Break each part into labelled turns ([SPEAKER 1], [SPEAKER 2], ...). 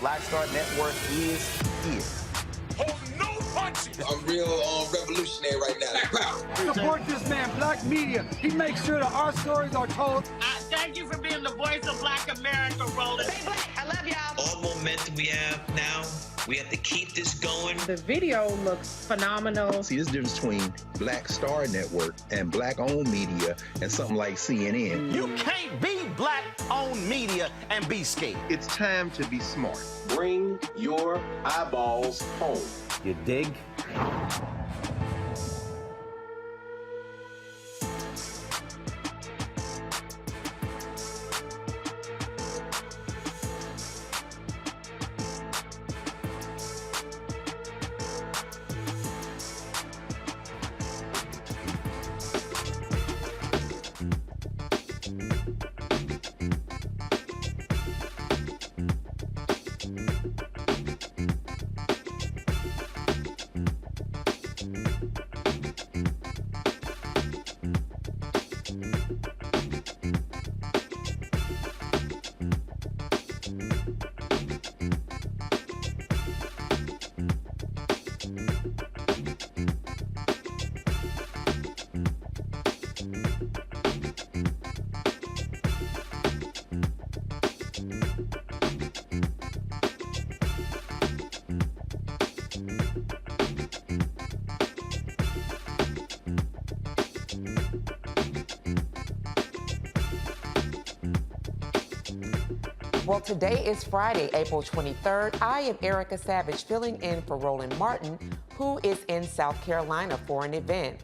[SPEAKER 1] Black Star Network is here.
[SPEAKER 2] Hold no punches.
[SPEAKER 3] I'm real revolutionary right now. Black power.
[SPEAKER 4] Support this man, Black Media. He makes sure that our stories are told.
[SPEAKER 5] Thank you for being the voice of Black America, Roland.
[SPEAKER 6] Stay black. I love y'all.
[SPEAKER 7] All momentum we have now, we have to keep this going.
[SPEAKER 8] The video looks phenomenal.
[SPEAKER 9] See, this difference between Black Star Network and black-owned media and something like CNN.
[SPEAKER 1] You can't be black-owned media and be scared.
[SPEAKER 10] It's time to be smart.
[SPEAKER 11] Bring your eyeballs home.
[SPEAKER 1] You dig?
[SPEAKER 6] Well, today is Friday, April 23rd. I am Erica Savage, filling in for Roland Martin, who is in South Carolina for an event.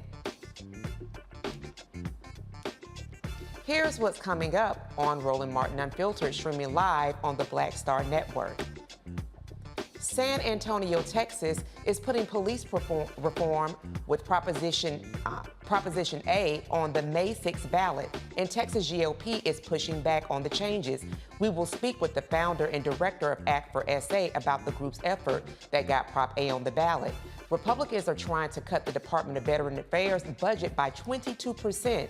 [SPEAKER 6] Here's what's coming up on Roland Martin Unfiltered, streaming live on the Black Star Network. San Antonio, Texas is putting police reform with Proposition A on the May 6th ballot, and Texas GOP is pushing back on the changes. We will speak with the founder and director of Act for SA about the group's effort that got Prop A on the ballot. Republicans are trying to cut the Department of Veteran Affairs budget by 22%.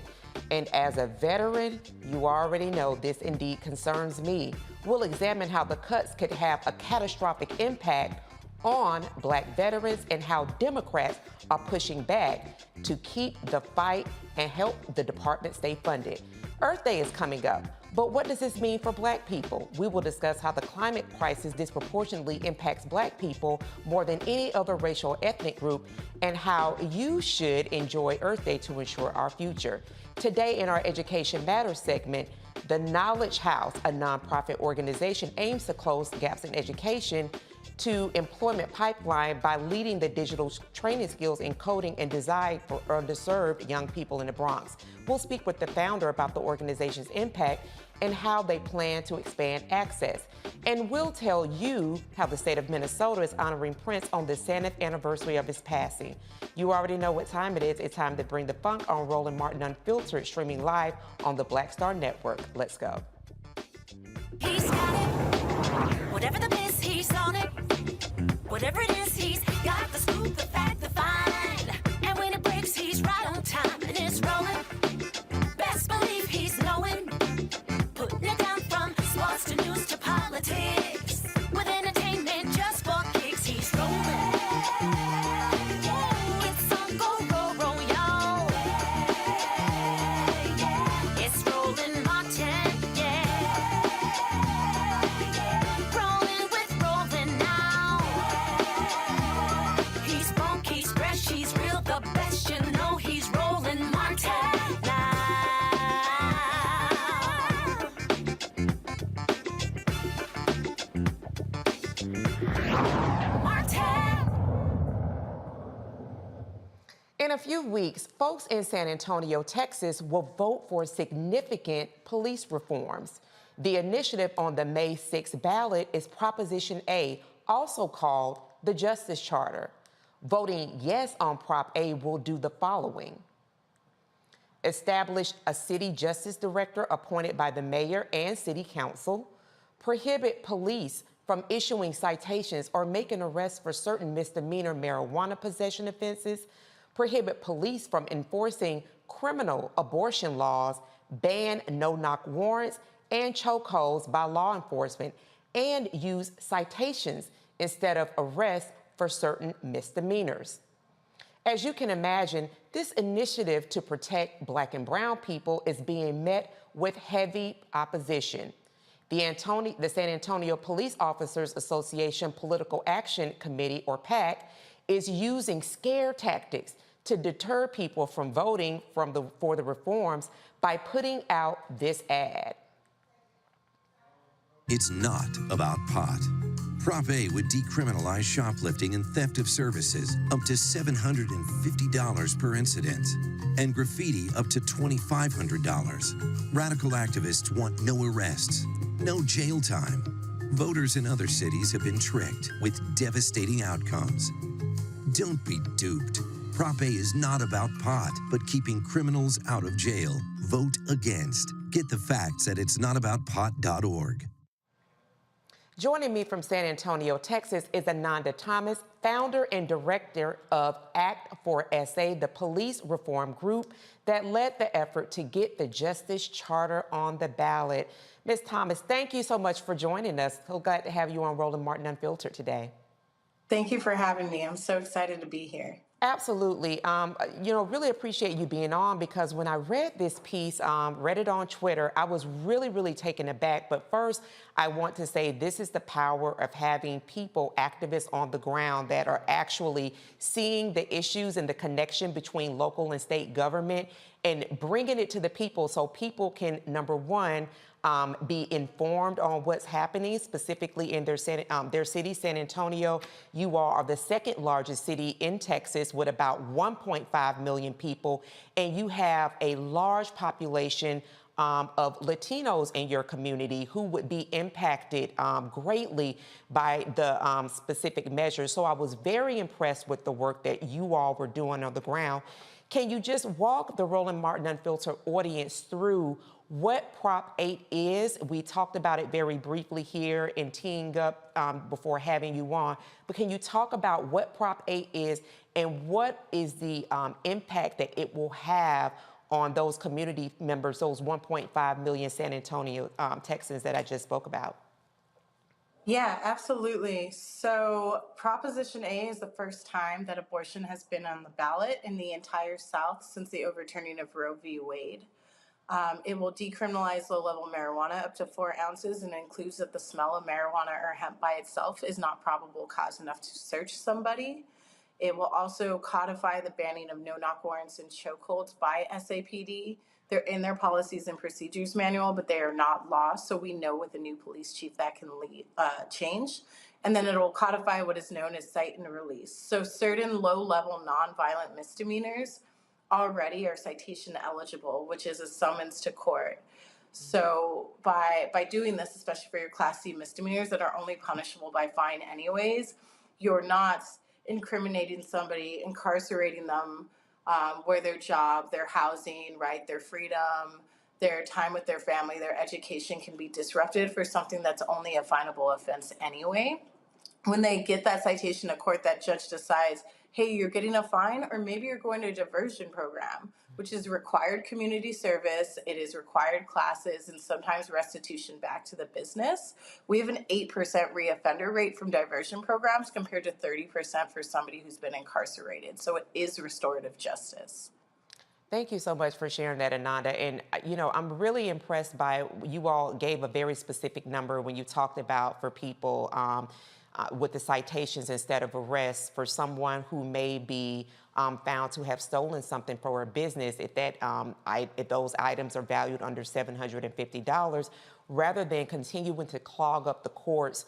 [SPEAKER 6] And as a veteran, you already know this indeed concerns me. We'll examine how the cuts could have a catastrophic impact on Black veterans and how Democrats are pushing back to keep the fight and help the department stay funded. Earth Day is coming up, but what does this mean for Black people? We will discuss how the climate crisis disproportionately impacts Black people more than any other racial or ethnic group, and how you should enjoy Earth Day to ensure our future. Today in our Education Matters segment, the Knowledge House, a nonprofit organization, aims to close gaps in education to employment pipeline by leading the digital training skills in coding and design for underserved young people in the Bronx. We'll speak with the founder about the organization's impact and how they plan to expand access. And we'll tell you how the state of Minnesota is honoring Prince on the 70th anniversary of his passing. You already know what time it is. It's time to bring the funk on Roland Martin Unfiltered, streaming live on the Black Star Network. Let's go.
[SPEAKER 10] He's got it. Whatever the miss, he's on it. Whatever it is, he's got the scoop, the fact, the find. And when it breaks, he's right on time and it's rolling. Best believe he's knowing. Putting it down from sports to news to politics. With entertainment just for kicks, he's rolling. It's on go, roll, roll, y'all. It's Roland Martin, yeah. Rolling with Roland now. He's funky, he's fresh, he's real, the best, you know he's Roland Martin now.
[SPEAKER 6] In a few weeks, folks in San Antonio, Texas will vote for significant police reforms. The initiative on the May 6th ballot is Proposition A, also called the Justice Charter. Voting yes on Prop A will do the following: establish a city justice director appointed by the mayor and city council, prohibit police from issuing citations or making arrests for certain misdemeanor marijuana possession offenses, prohibit police from enforcing criminal abortion laws, ban no-knock warrants and chokeholds by law enforcement, and use citations instead of arrests for certain misdemeanors. As you can imagine, this initiative to protect Black and brown people is being met with heavy opposition. The San Antonio Police Officers Association Political Action Committee, or PAC, is using scare tactics to deter people from voting for the reforms by putting out this ad.
[SPEAKER 12] It's not about pot. Prop A would decriminalize shoplifting and theft of services up to $750 per incident, and graffiti up to $2,500. Radical activists want no arrests, no jail time. Voters in other cities have been tricked with devastating outcomes. Don't be duped. Prop A is not about pot, but keeping criminals out of jail. Vote against. Get the facts at itsnotaboutpot.org.
[SPEAKER 6] Joining me from San Antonio, Texas, is Ananda Thomas, founder and director of Act for SA, the police reform group that led the effort to get the Justice Charter on the ballot. Ms. Thomas, thank you so much for joining us. So glad to have you on Roland Martin Unfiltered today.
[SPEAKER 13] Thank you for having me. I'm so excited to be here.
[SPEAKER 6] Absolutely. Really appreciate you being on, because when I read this piece, read it on Twitter, I was really taken aback. But first, I want to say this is the power of having people, activists on the ground that are actually seeing the issues and the connection between local and state government and bringing it to the people so people can, number one, be informed on what's happening specifically in their city, San Antonio. You all are the second largest city in Texas with about 1.5 million people, and you have a large population of Latinos in your community who would be impacted greatly by the specific measures. So I was very impressed with the work that you all were doing on the ground. Can you just walk the Roland Martin Unfiltered audience through what Prop 8 is? We talked about it very briefly here in teeing up before having you on, but can you talk about what Prop 8 is and what is the impact that it will have on those community members, those 1.5 million San Antonio Texans that I just spoke about?
[SPEAKER 13] Yeah, absolutely. So Proposition A is the first time that abortion has been on the ballot in the entire South since the overturning of Roe v. Wade. It will decriminalize low-level marijuana up to 4 ounces and includes that the smell of marijuana or hemp by itself is not probable cause enough to search somebody. It will also codify the banning of no-knock warrants and chokeholds by SAPD. They're in their policies and procedures manual, but they are not law, so we know with the new police chief that can change. And then it will codify what is known as cite and release. So certain low-level nonviolent misdemeanors already are citation eligible, which is a summons to court. So by doing this, especially for your Class C misdemeanors that are only punishable by fine anyways, you're not incriminating somebody, incarcerating them, where their job, their housing, right, their freedom, their time with their family, their education can be disrupted for something that's only a finable offense anyway. When they get that citation to court, that judge decides, hey, you're getting a fine, or maybe you're going to a diversion program, which is required community service. It is required classes and sometimes restitution back to the business. We have an 8% reoffender rate from diversion programs compared to 30% for somebody who's been incarcerated. So it is restorative justice.
[SPEAKER 6] Thank you so much for sharing that, Ananda. And, you know, I'm really impressed by, you all gave a very specific number when you talked about for people with the citations instead of arrests for someone who may be found to have stolen something for a business. If that if those items are valued under $750, rather than continuing to clog up the courts,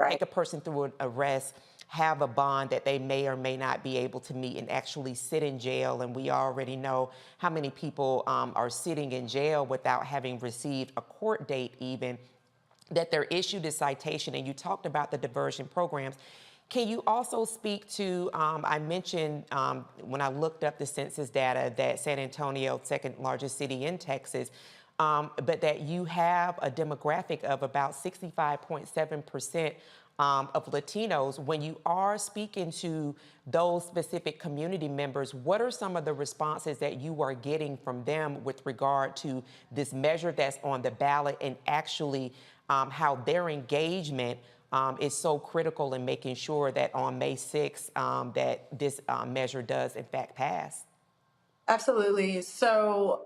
[SPEAKER 6] take a person through an arrest, have a bond that they may or may not be able to meet, and actually sit in jail. And we already know how many people are sitting in jail without having received a court date even, that they're issued a citation. And you talked about the diversion programs. Can you also speak to, I mentioned when I looked up the census data that San Antonio, second largest city in Texas, but that you have a demographic of about 65.7% of Latinos. When you are speaking to those specific community members, what are some of the responses that you are getting from them with regard to this measure that's on the ballot, and actually how their engagement is so critical in making sure that on May 6th that this measure does in fact pass?
[SPEAKER 13] Absolutely. So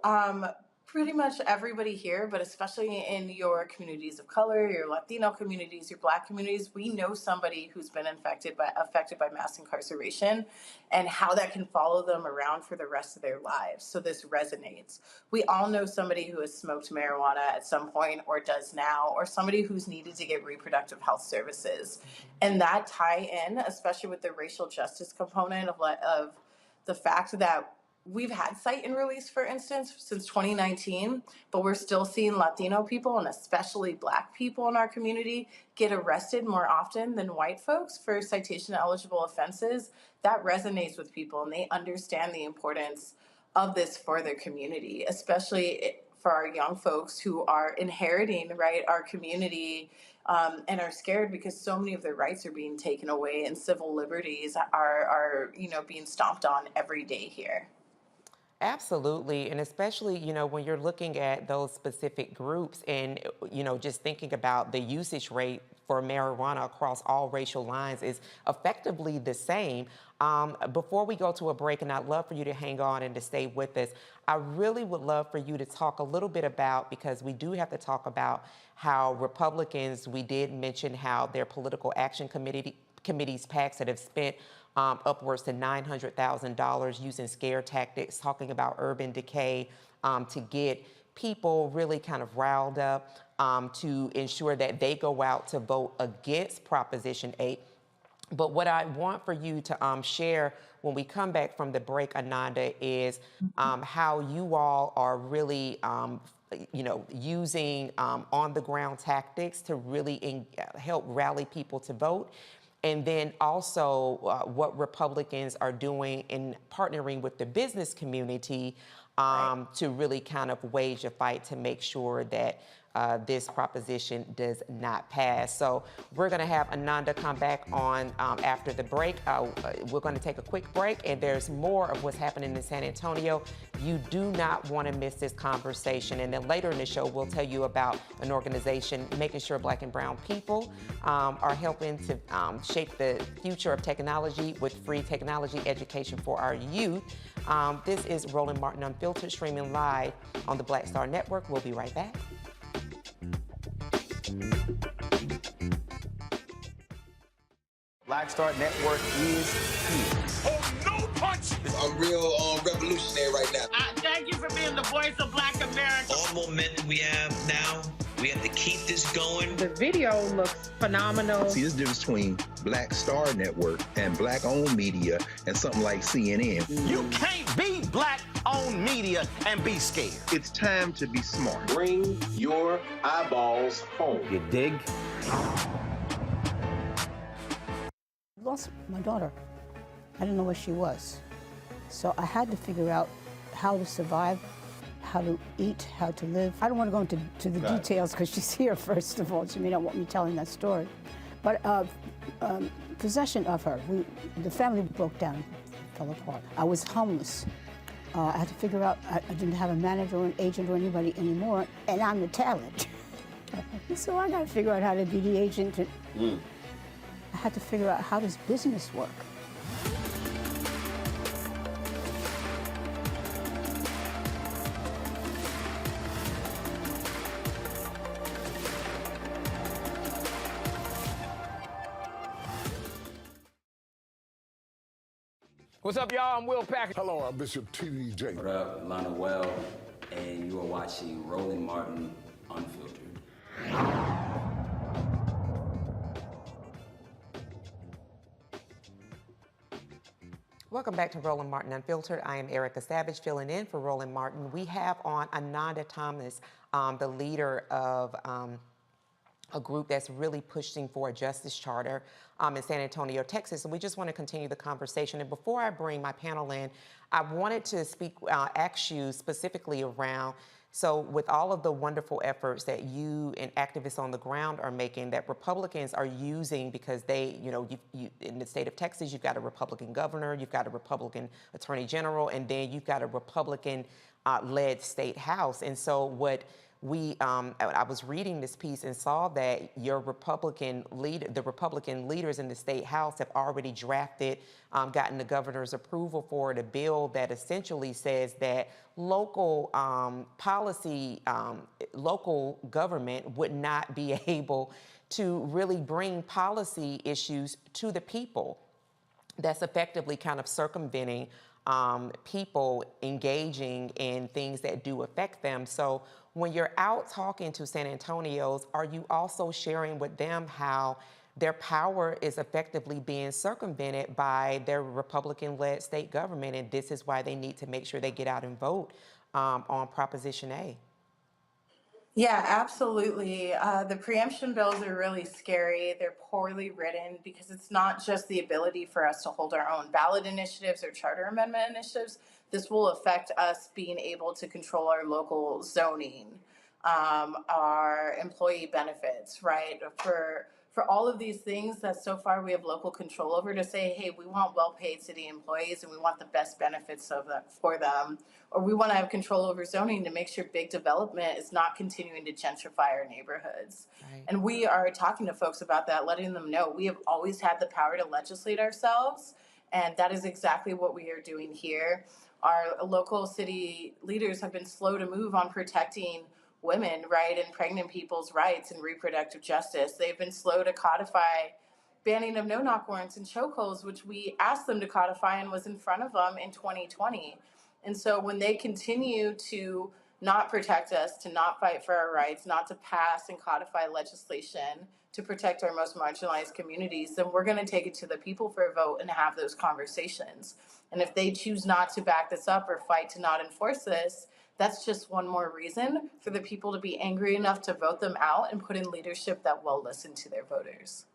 [SPEAKER 13] pretty much everybody here, but especially in your communities of color, your Latino communities, your Black communities, we know somebody who's been affected by mass incarceration and how that can follow them around for the rest of their lives. So this resonates. We all know somebody who has smoked marijuana at some point or does now, or somebody who's needed to get reproductive health services. And that tie in, especially with the racial justice component of the fact that we've had cite and release, for instance, since 2019, but we're still seeing Latino people and especially Black people in our community get arrested more often than white folks for citation eligible offenses. That resonates with people, and they understand the importance of this for their community, especially for our young folks who are inheriting, right, our community and are scared because so many of their rights are being taken away and civil liberties are being stomped on every day here.
[SPEAKER 6] Absolutely. And especially, you know, when you're looking at those specific groups and, you know, just thinking about the usage rate for marijuana across all racial lines is effectively the same. Before we go to a break, and I'd love for you to hang on and to stay with us, I really would love for you to talk a little bit about, because we do have to talk about how Republicans, we did mention how their political action committees, PACs that have spent upwards to $900,000 using scare tactics, talking about urban decay to get people really kind of riled up to ensure that they go out to vote against Proposition 8. But what I want for you to share when we come back from the break, Ananda, is how you all are really, using on-the-ground tactics to really help rally people to vote. And then also what Republicans are doing in partnering with the business community to really kind of wage a fight to make sure that this proposition does not pass. So we're going to have Ananda come back on after the break. We're going to take a quick break, and there's more of what's happening in San Antonio. You do not want to miss this conversation. And then later in the show, we'll tell you about an organization making sure Black and brown people are helping to shape the future of technology with free technology education for our youth. This is Roland Martin Unfiltered, streaming live on the Black Star Network. We'll be right back.
[SPEAKER 1] Black Star Network is here.
[SPEAKER 2] Oh, no punches!
[SPEAKER 3] I'm real revolutionary right now.
[SPEAKER 5] Thank you for being the voice of Black America.
[SPEAKER 7] All momentum we have now, we have to keep this going.
[SPEAKER 8] The video looks phenomenal.
[SPEAKER 9] See, there's a difference between Black Star Network and Black-owned media and something like CNN.
[SPEAKER 1] You can't be Black-owned media and be scared.
[SPEAKER 9] It's time to be smart.
[SPEAKER 11] Bring your eyeballs home.
[SPEAKER 1] You dig?
[SPEAKER 14] Lost my daughter. I didn't know where she was. So I had to figure out how to survive, how to eat, how to live. I don't want to go into the details because she's here, first of all. She may not want me telling that story. But possession of her, the family broke down, fell apart. I was homeless. I had to figure out, I didn't have a manager or an agent or anybody anymore, and I'm the talent. So I got to figure out how to be the agent. I had to figure out, how does business work?
[SPEAKER 4] What's up, y'all? I'm Will Packard.
[SPEAKER 2] Hello, I'm Bishop TDJ.
[SPEAKER 15] What up, Lana Well, and you are watching Roland Martin Unfiltered.
[SPEAKER 6] Welcome back to Roland Martin Unfiltered. I am Erica Savage, filling in for Roland Martin. We have on Ananda Thomas, the leader of a group that's really pushing for a justice charter in San Antonio, Texas. And we just want to continue the conversation. And before I bring my panel in, I wanted to ask you specifically around, so with all of the wonderful efforts that you and activists on the ground are making, that Republicans are using, because they, you in the state of Texas, you've got a Republican governor, you've got a Republican attorney general, and then you've got a Republican-led state house. And so what I was reading this piece and saw that the Republican leaders in the state house have already drafted, gotten the governor's approval for it, a bill that essentially says that local local government would not be able to really bring policy issues to the people. That's effectively kind of circumventing people engaging in things that do affect them. So when you're out talking to San Antonians, are you also sharing with them how their power is effectively being circumvented by their Republican-led state government, and this is why they need to make sure they get out and vote on Proposition A?
[SPEAKER 13] Yeah, absolutely. The preemption bills are really scary. They're poorly written because it's not just the ability for us to hold our own ballot initiatives or charter amendment initiatives. This will affect us being able to control our local zoning, our employee benefits, right? For all of these things that so far we have local control over, to say, hey, we want well-paid city employees and we want the best benefits for them, or we want to have control over zoning to make sure big development is not continuing to gentrify our neighborhoods. Right. And we are talking to folks about that, letting them know we have always had the power to legislate ourselves, and that is exactly what we are doing here. Our local city leaders have been slow to move on protecting women, right, and pregnant people's rights and reproductive justice. They've been slow to codify banning of no-knock warrants and chokeholds, which we asked them to codify and was in front of them in 2020. And so when they continue to not protect us, to not fight for our rights, not to pass and codify legislation to protect our most marginalized communities, then we're going to take it to the people for a vote and have those conversations. And if they choose not to back this up or fight to not enforce this, that's just one more reason for the people to be angry enough to vote them out and put in leadership that will listen to their voters.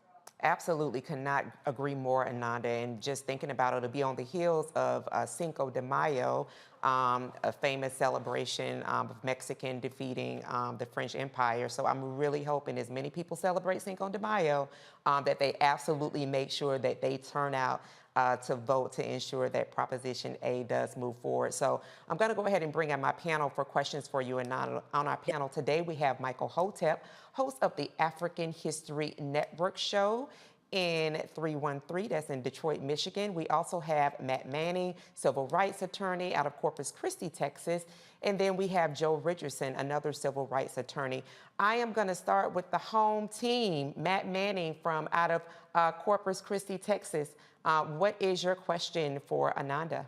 [SPEAKER 6] Absolutely, could not agree more, Ananda. And just thinking about it, it'll be on the heels of Cinco de Mayo, a famous celebration of Mexican defeating the French Empire. So I'm really hoping as many people celebrate Cinco de Mayo that they absolutely make sure that they turn out to vote to ensure that Proposition A does move forward. So I'm going to go ahead and bring in my panel for questions for you. And on our panel today, we have Michael Hotep, host of the African History Network show in 313, that's in Detroit, Michigan. We also have Matt Manning, civil rights attorney out of Corpus Christi, Texas. And then we have Joe Richardson, another civil rights attorney. I am going to start with the home team, Matt Manning from out of Corpus Christi, Texas. What is your question for Ananda?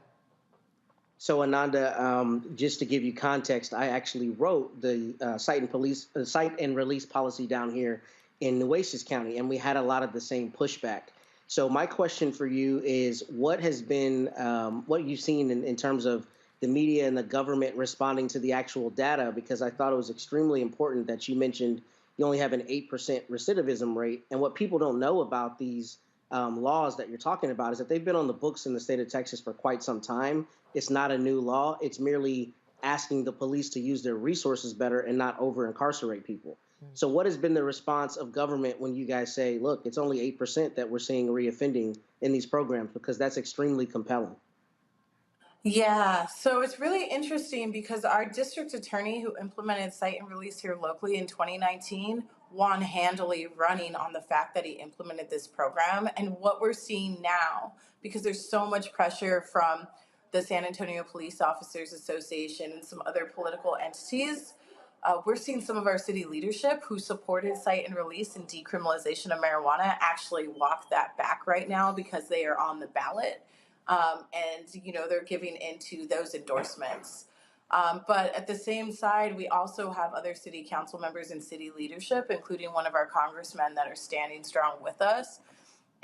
[SPEAKER 16] So Ananda, just to give you context, I actually wrote the cite and release policy down here in Nueces County, and we had a lot of the same pushback. So my question for you is, what has been, what you've seen in terms of the media and the government responding to the actual data? Because I thought it was extremely important that you mentioned you only have an 8% recidivism rate. And what people don't know about these laws that you're talking about is that they've been on the books in the state of Texas for quite some time. It's not a new law. It's merely asking the police to use their resources better and not over-incarcerate people. So what has been the response of government when you guys say, look, it's only 8% that we're seeing reoffending in these programs? Because that's extremely compelling.
[SPEAKER 13] Yeah, so it's really interesting because our district attorney who implemented cite and release here locally in 2019 won handily running on the fact that he implemented this program. And what we're seeing now, because there's so much pressure from the San Antonio Police Officers Association and some other political entities, we're seeing some of our city leadership who supported cite and release and decriminalization of marijuana actually walk that back right now because they are on the ballot. And, you know, they're giving into those endorsements. But at the same side, we also have other city council members and city leadership, including one of our congressmen that are standing strong with us.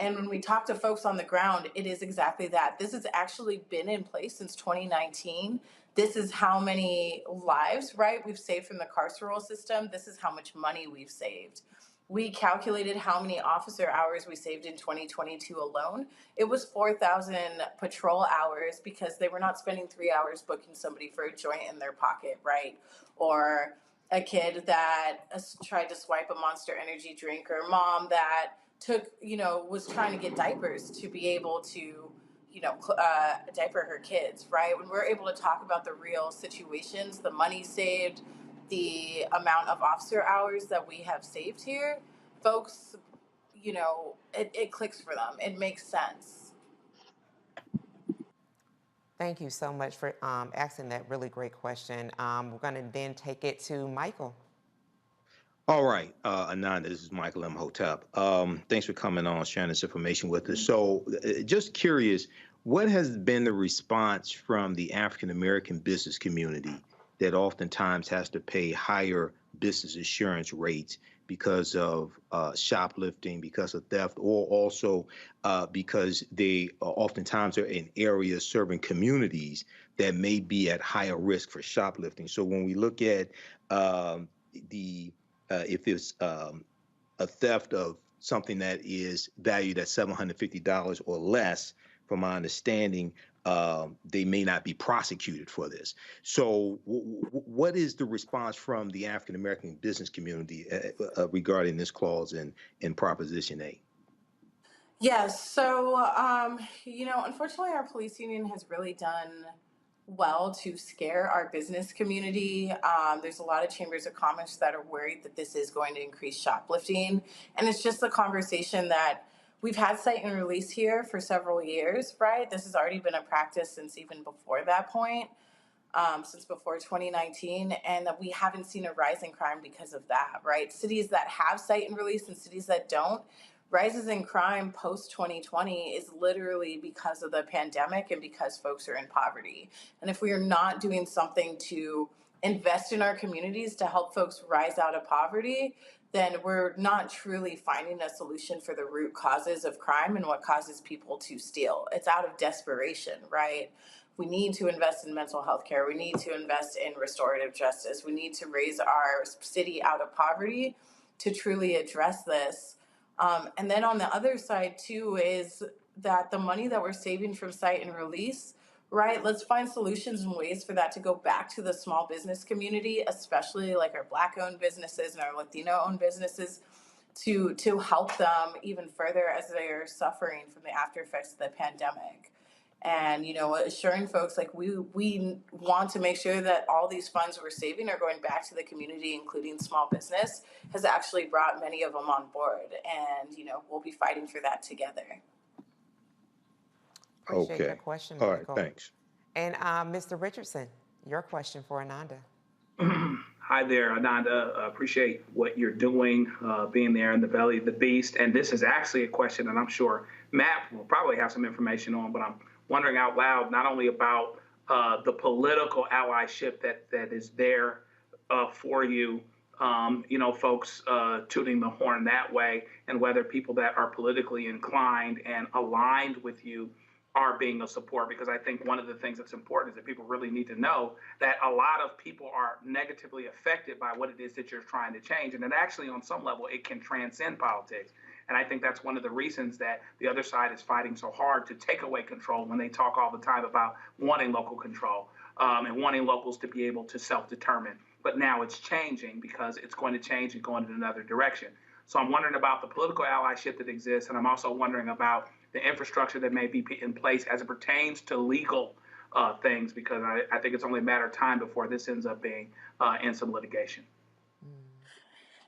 [SPEAKER 13] And when we talk to folks on the ground, it is exactly that. This has actually been in place since 2019. This is how many lives, right, we've saved from the carceral system. This is how much money we've saved. We calculated how many officer hours we saved in 2022 alone. It was 4,000 patrol hours because they were not spending 3 hours booking somebody for a joint in their pocket, right? Or a kid that tried to swipe a Monster Energy drink, or mom that was trying to get diapers to be able to, diaper her kids, right? When we're able to talk about the real situations, the money saved, the amount of officer hours that we have saved here, folks, it clicks for them. It makes sense.
[SPEAKER 6] Thank you so much for asking that really great question. We're going to then take it to Michael.
[SPEAKER 9] All right, Ananda, this is Michael M. Hotep. Thanks for coming on, sharing this information with us. So just curious, what has been the response from the African-American business community that oftentimes has to pay higher business insurance rates because of shoplifting, because of theft, or also because they oftentimes are in areas serving communities that may be at higher risk for shoplifting? So when we look at if it's a theft of something that is valued at $750 or less, from my understanding, they may not be prosecuted for this. So what is the response from the African-American business community regarding this clause in Proposition A?
[SPEAKER 13] Yes. So, unfortunately, our police union has really done well to scare our business community. There's a lot of chambers of commerce that are worried that this is going to increase shoplifting. And it's just the conversation that we've had cite and release here for several years, right? This has already been a practice since even before that point, since before 2019, and that we haven't seen a rise in crime because of that, right? Cities that have cite and release and cities that don't rises in crime post 2020 is literally because of the pandemic and because folks are in poverty. And if we are not doing something to invest in our communities to help folks rise out of poverty, then we're not truly finding a solution for the root causes of crime and what causes people to steal. It's out of desperation, right? We need to invest in mental health care. We need to invest in restorative justice. We need to raise our city out of poverty to truly address this. And then on the other side, too, is that the money that we're saving from cite and release, right? Let's find solutions and ways for that to go back to the small business community, especially like our Black-owned businesses and our Latino-owned businesses, to help them even further as they are suffering from the after effects of the pandemic. And, you know, assuring folks like we want to make sure that all these funds we're saving are going back to the community, including small business, has actually brought many of them on board. And, you know, we'll be fighting for that together.
[SPEAKER 6] Appreciate your question,
[SPEAKER 9] All
[SPEAKER 6] Michael.
[SPEAKER 9] right, thanks.
[SPEAKER 6] And Mr. Richardson, your question for Ananda.
[SPEAKER 17] Hi there, Ananda. Appreciate what you're doing, being there in the belly of the beast. And this is actually a question that I'm sure Matt will probably have some information on, but I'm wondering out loud not only about the political allyship that is there for you, you know, folks tooting the horn that way, and whether people that are politically inclined and aligned with you are being a support, because I think one of the things that's important is that people really need to know that a lot of people are negatively affected by what it is that you're trying to change. And that actually, on some level, it can transcend politics. And I think that's one of the reasons that the other side is fighting so hard to take away control when they talk all the time about wanting local control and wanting locals to be able to self-determine. But now it's changing because it's going to change and go in another direction. So I'm wondering about the political allyship that exists, and I'm also wondering about the infrastructure that may be in place as it pertains to legal things, because I think it's only a matter of time before this ends up being in some litigation.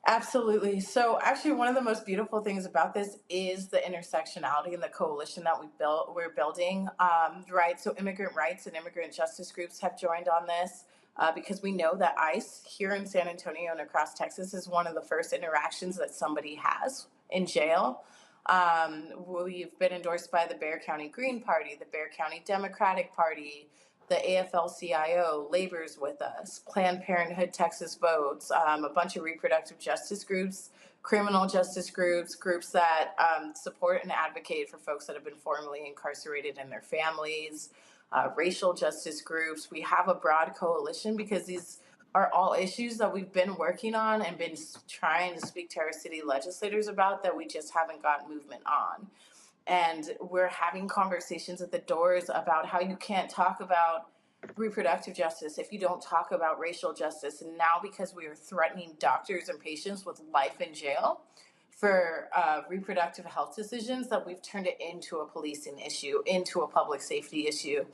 [SPEAKER 13] Absolutely. So actually, one of the most beautiful things about this is the intersectionality and the coalition that we're building, right? So immigrant rights and immigrant justice groups have joined on this because we know that ICE here in San Antonio and across Texas is one of the first interactions that somebody has in jail. We've been endorsed by the Bexar County Green Party, the Bexar County Democratic Party, the AFL-CIO, Labor's with us, Planned Parenthood Texas Votes, a bunch of reproductive justice groups, criminal justice groups, groups that support and advocate for folks that have been formerly incarcerated and their families, racial justice groups. We have a broad coalition because these are all issues that we've been working on and been trying to speak to our city legislators about that we just haven't got movement on. And we're having conversations at the doors about how you can't talk about reproductive justice if you don't talk about racial justice. And now, because we are threatening doctors and patients with life in jail for reproductive health decisions, that we've turned it into a policing issue, into a public safety issue.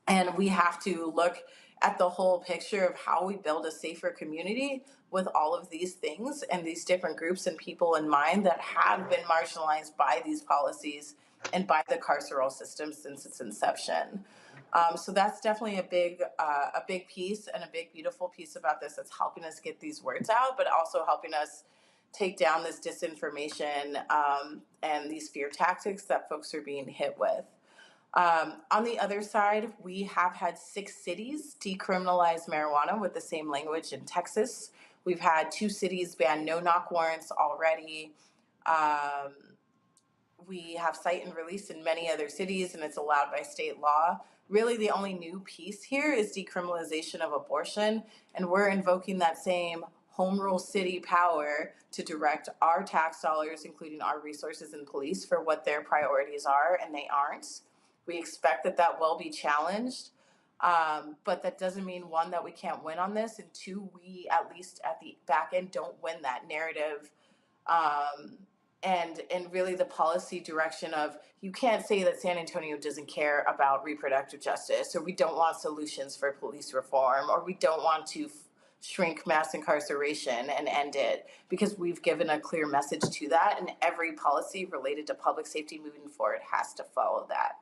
[SPEAKER 13] And we have to look at the whole picture of how we build a safer community with all of these things and these different groups and people in mind that have been marginalized by these policies and by the carceral system since its inception. So that's definitely a big piece and a big, beautiful piece about this that's helping us get these words out, but also helping us take down this disinformation and these fear tactics that folks are being hit with. On the other side, we have had 6 cities decriminalize marijuana with the same language in Texas. We've had 2 cities ban no-knock warrants already. We have cite and release in many other cities, and it's allowed by state law. Really, the only new piece here is decriminalization of abortion, and we're invoking that same home rule city power to direct our tax dollars, including our resources and police, for what their priorities are, and they aren't. We expect that will be challenged, but that doesn't mean, 1, that we can't win on this, and 2, we, at least at the back end, don't win that narrative. And really the policy direction of, you can't say that San Antonio doesn't care about reproductive justice, or we don't want solutions for police reform, or we don't want to shrink mass incarceration and end it, because we've given a clear message to that, and every policy related to public safety moving forward has to follow that.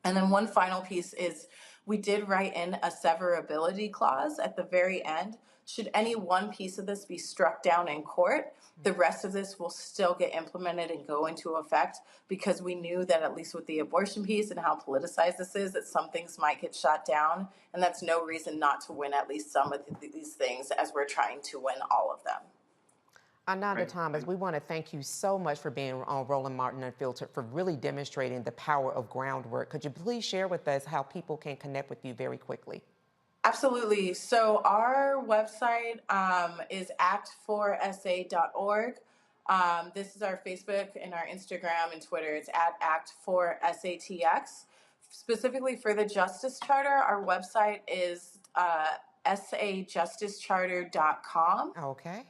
[SPEAKER 13] And then one final piece is we did write in a severability clause at the very end should any one piece of this be struck down in court, the rest of this will still get implemented and go into effect, because we knew that at least with the abortion piece and how politicized this is, that some things might get shot down, and that's no reason not to win at least some of these things as we're trying to win all of them.
[SPEAKER 6] Ananda Thomas, we want to thank you so much for being on Roland Martin Unfiltered, for really demonstrating the power of groundwork. Could you please share with us how people can connect with you very quickly?
[SPEAKER 13] Absolutely. So our website is act4sa.org. This is our Facebook and our Instagram and Twitter. It's at act4satx. Specifically for the Justice Charter, our website is sajusticecharter.com.
[SPEAKER 6] Okay.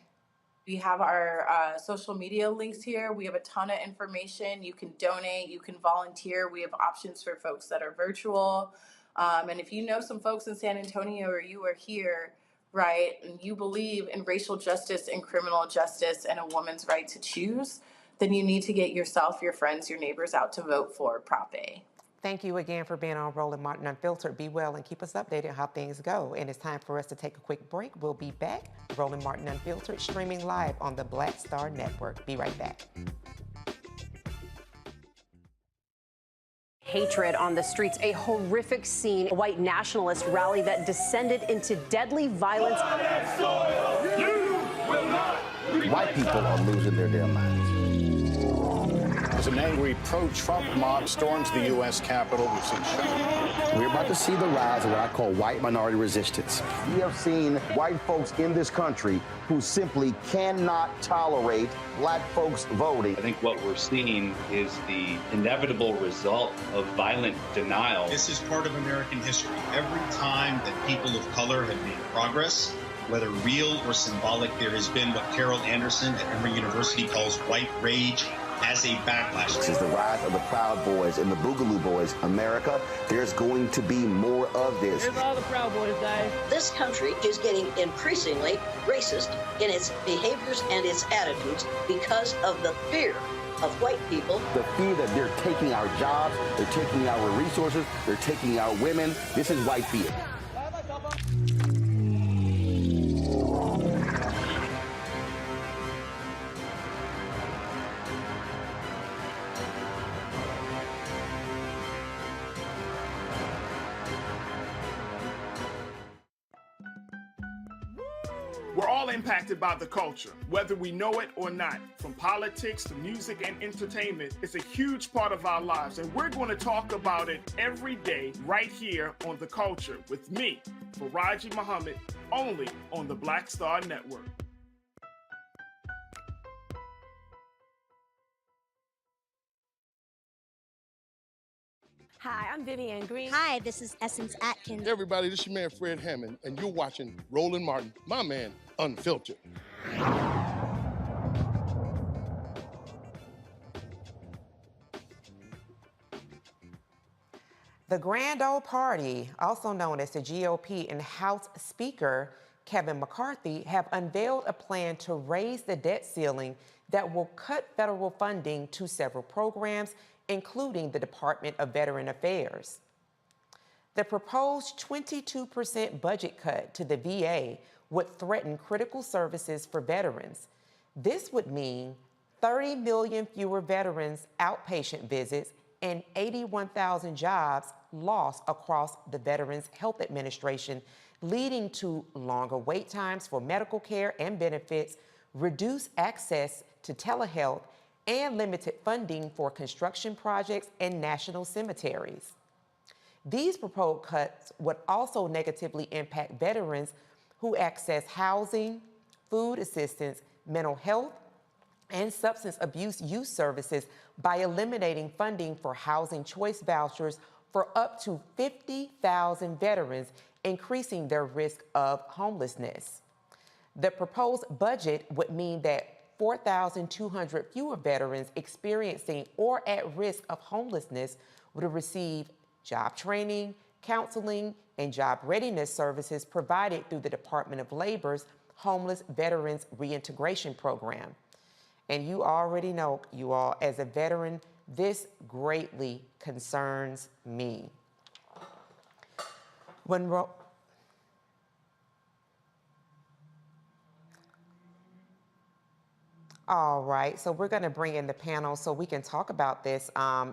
[SPEAKER 13] We have our social media links here. We have a ton of information. You can donate, you can volunteer. We have options for folks that are virtual. And if you know some folks in San Antonio, or you are here, right, and you believe in racial justice and criminal justice and a woman's right to choose, then you need to get yourself, your friends, your neighbors out to vote for Prop A.
[SPEAKER 6] Thank you again for being on Roland Martin Unfiltered. Be well and keep us updated on how things go. And it's time for us to take a quick break. We'll be back. Roland Martin Unfiltered, streaming live on the Black Star Network. Be right back.
[SPEAKER 18] Hatred on the streets, a horrific scene, a white nationalist rally that descended into deadly violence.
[SPEAKER 19] White people are losing their damn minds.
[SPEAKER 20] As an angry pro-Trump mob storms the U.S. Capitol, we've seen shooting.
[SPEAKER 19] We're about to see the rise of what I call white minority resistance.
[SPEAKER 21] We have seen white folks in this country who simply cannot tolerate black folks voting.
[SPEAKER 22] I think what we're seeing is the inevitable result of violent denial.
[SPEAKER 23] This is part of American history. Every time that people of color have made progress, whether real or symbolic, there has been what Carol Anderson at Emory University calls white rage as a backlash.
[SPEAKER 21] This is the rise of the Proud Boys and the Boogaloo Boys. America, there's going to be more of this.
[SPEAKER 24] Here's all the Proud Boys, guys.
[SPEAKER 25] This country is getting increasingly racist in its behaviors and its attitudes because of the fear of white people.
[SPEAKER 21] The fear that they're taking our jobs, they're taking our resources, they're taking our women. This is white fear.
[SPEAKER 2] We're all impacted by the culture, whether we know it or not. From politics to music and entertainment, it's a huge part of our lives, and we're going to talk about it every day right here on The Culture with me, Faraji Muhammad, only on the Black Star Network.
[SPEAKER 26] Hi, I'm Vivian Green.
[SPEAKER 27] Hi, this is Essence Atkins.
[SPEAKER 28] Hey everybody, this is your man Fred Hammond, and you're watching Roland Martin, my man, Unfiltered.
[SPEAKER 6] The Grand Old Party, also known as the GOP, and House Speaker Kevin McCarthy have unveiled a plan to raise the debt ceiling that will cut federal funding to several programs, including the Department of Veteran Affairs. The proposed 22% budget cut to the VA would threaten critical services for veterans. This would mean 30 million fewer veterans' outpatient visits and 81,000 jobs lost across the Veterans Health Administration, leading to longer wait times for medical care and benefits, reduced access to telehealth, and limited funding for construction projects and national cemeteries. These proposed cuts would also negatively impact veterans who access housing, food assistance, mental health, and substance abuse youth services by eliminating funding for housing choice vouchers for up to 50,000 veterans, increasing their risk of homelessness. The proposed budget would mean that 4,200 fewer veterans experiencing or at risk of homelessness would receive job training, counseling, and job readiness services provided through the Department of Labor's Homeless Veterans Reintegration Program. And you already know, you all, as a veteran, this greatly concerns me. All right, so we're going to bring in the panel so we can talk about this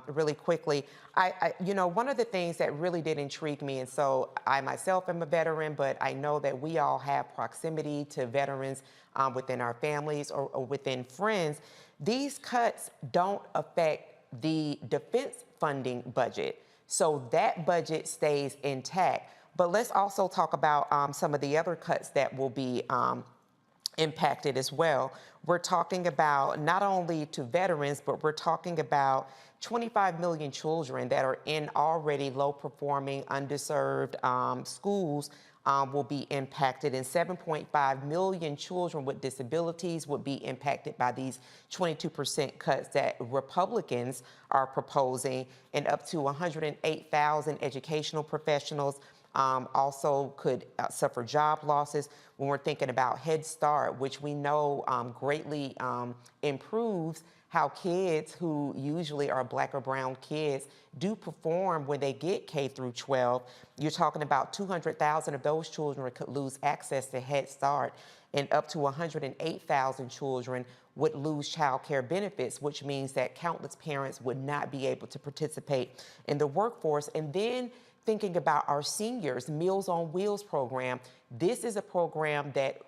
[SPEAKER 6] really quickly. One of the things that really did intrigue me, and so I myself am a veteran, but I know that we all have proximity to veterans within our families or within friends. These cuts don't affect the defense funding budget, so that budget stays intact. But let's also talk about some of the other cuts that will be impacted as well. We're talking about not only to veterans, but we're talking about 25 million children that are in already low-performing, underserved schools will be impacted, and 7.5 million children with disabilities would be impacted by these 22% cuts that Republicans are proposing, and up to 108,000 educational professionals also could suffer job losses. When we're thinking about Head Start, which we know greatly improves how kids who usually are Black or brown kids do perform when they get K through 12. You're talking about 200,000 of those children could lose access to Head Start, and up to 108,000 children would lose child care benefits, which means that countless parents would not be able to participate in the workforce. And then thinking about our seniors, Meals on Wheels program. This is a program that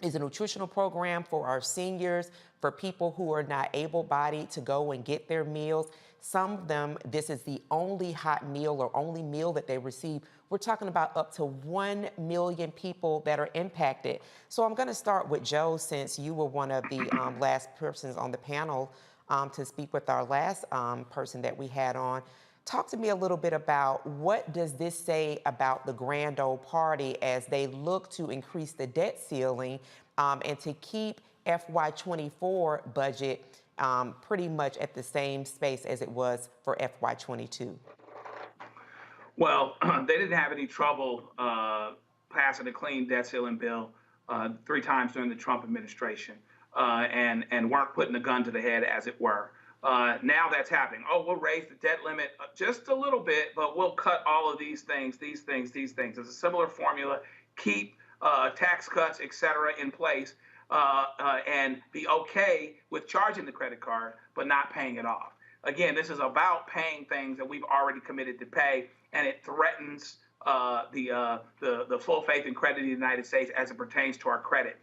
[SPEAKER 6] is a nutritional program for our seniors, for people who are not able-bodied to go and get their meals. Some of them, this is the only hot meal or only meal that they receive. We're talking about up to 1 million people that are impacted. So I'm going to start with Joe, since you were one of the last persons on the panel to speak with our last person that we had on. Talk to me a little bit about what does this say about the grand old party as they look to increase the debt ceiling and to keep FY24 budget pretty much at the same space as it was for FY22?
[SPEAKER 17] Well, they didn't have any trouble passing a clean debt ceiling bill 3 times during the Trump administration and weren't putting a gun to the head, as it were. Now that's happening. Oh, we'll raise the debt limit just a little bit, but we'll cut all of these things. It's a similar formula. Keep tax cuts, et cetera, in place and be okay with charging the credit card, but not paying it off. Again, this is about paying things that we've already committed to pay, and it threatens the full faith and credit of the United States as it pertains to our credit.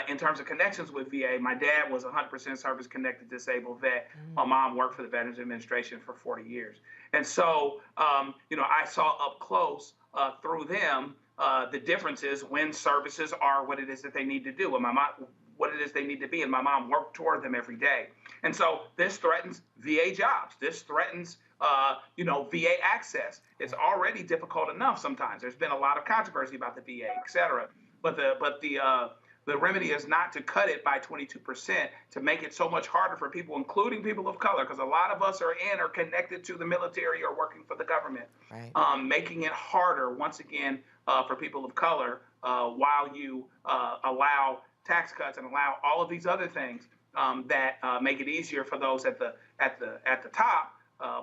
[SPEAKER 17] In terms of connections with VA, my dad was 100% service-connected disabled vet. My mom worked for the Veterans Administration for 40 years. And so, I saw up close through them the differences when services are what it is that they need to do, and my mom, what it is they need to be, and my mom worked toward them every day. And so this threatens VA jobs. This threatens VA access. It's already difficult enough sometimes. There's been a lot of controversy about the VA, et cetera. But the remedy is not to cut it by 22%, to make it so much harder for people, including people of color, because a lot of us are connected to the military or working for the government, right. Making it harder, once again, for people of color while you allow tax cuts and allow all of these other things that make it easier for those at the top,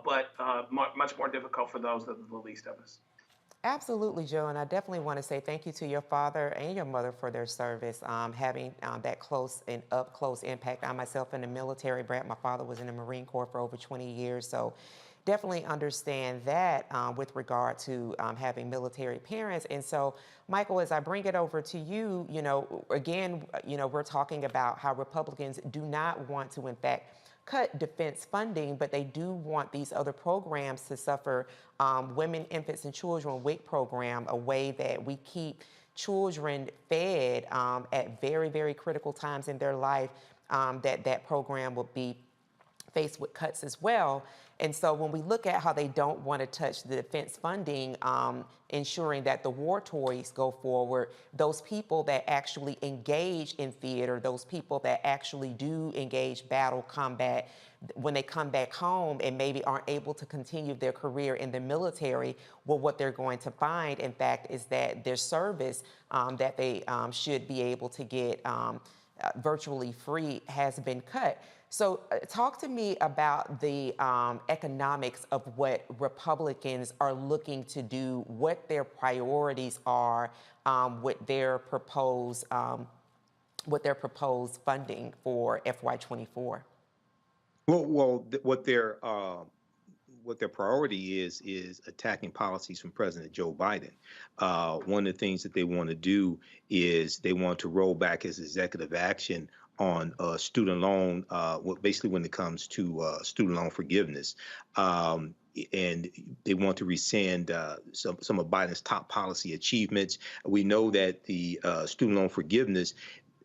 [SPEAKER 17] but much more difficult for those that are the least of us.
[SPEAKER 6] Absolutely, Joe, and I definitely want to say thank you to your father and your mother for their service, having that close and up-close impact. I myself in the military, Brad, my father was in the Marine Corps for over 20 years, so definitely understand that with regard to having military parents. And so, Michael, as I bring it over to you, again, we're talking about how Republicans do not want to, in fact, cut defense funding, but they do want these other programs to suffer. Women, Infants, and Children WIC program, a way that we keep children fed at very, very critical times in their life, that program will be faced with cuts as well. And so when we look at how they don't want to touch the defense funding, ensuring that the war toys go forward, those people that actually engage in theater, those people that actually do engage battle combat, when they come back home and maybe aren't able to continue their career in the military, well, what they're going to find, in fact, is that their service that they should be able to get virtually free has been cut. So talk to me about the economics of what Republicans are looking to do, what their priorities are with their proposed with their proposed funding for FY24?
[SPEAKER 9] What their priority is attacking policies from President Joe Biden. One of the things that they want to do is they want to roll back his executive action on student loan, basically when it comes to student loan forgiveness. And they want to rescind some of Biden's top policy achievements. We know that the student loan forgiveness,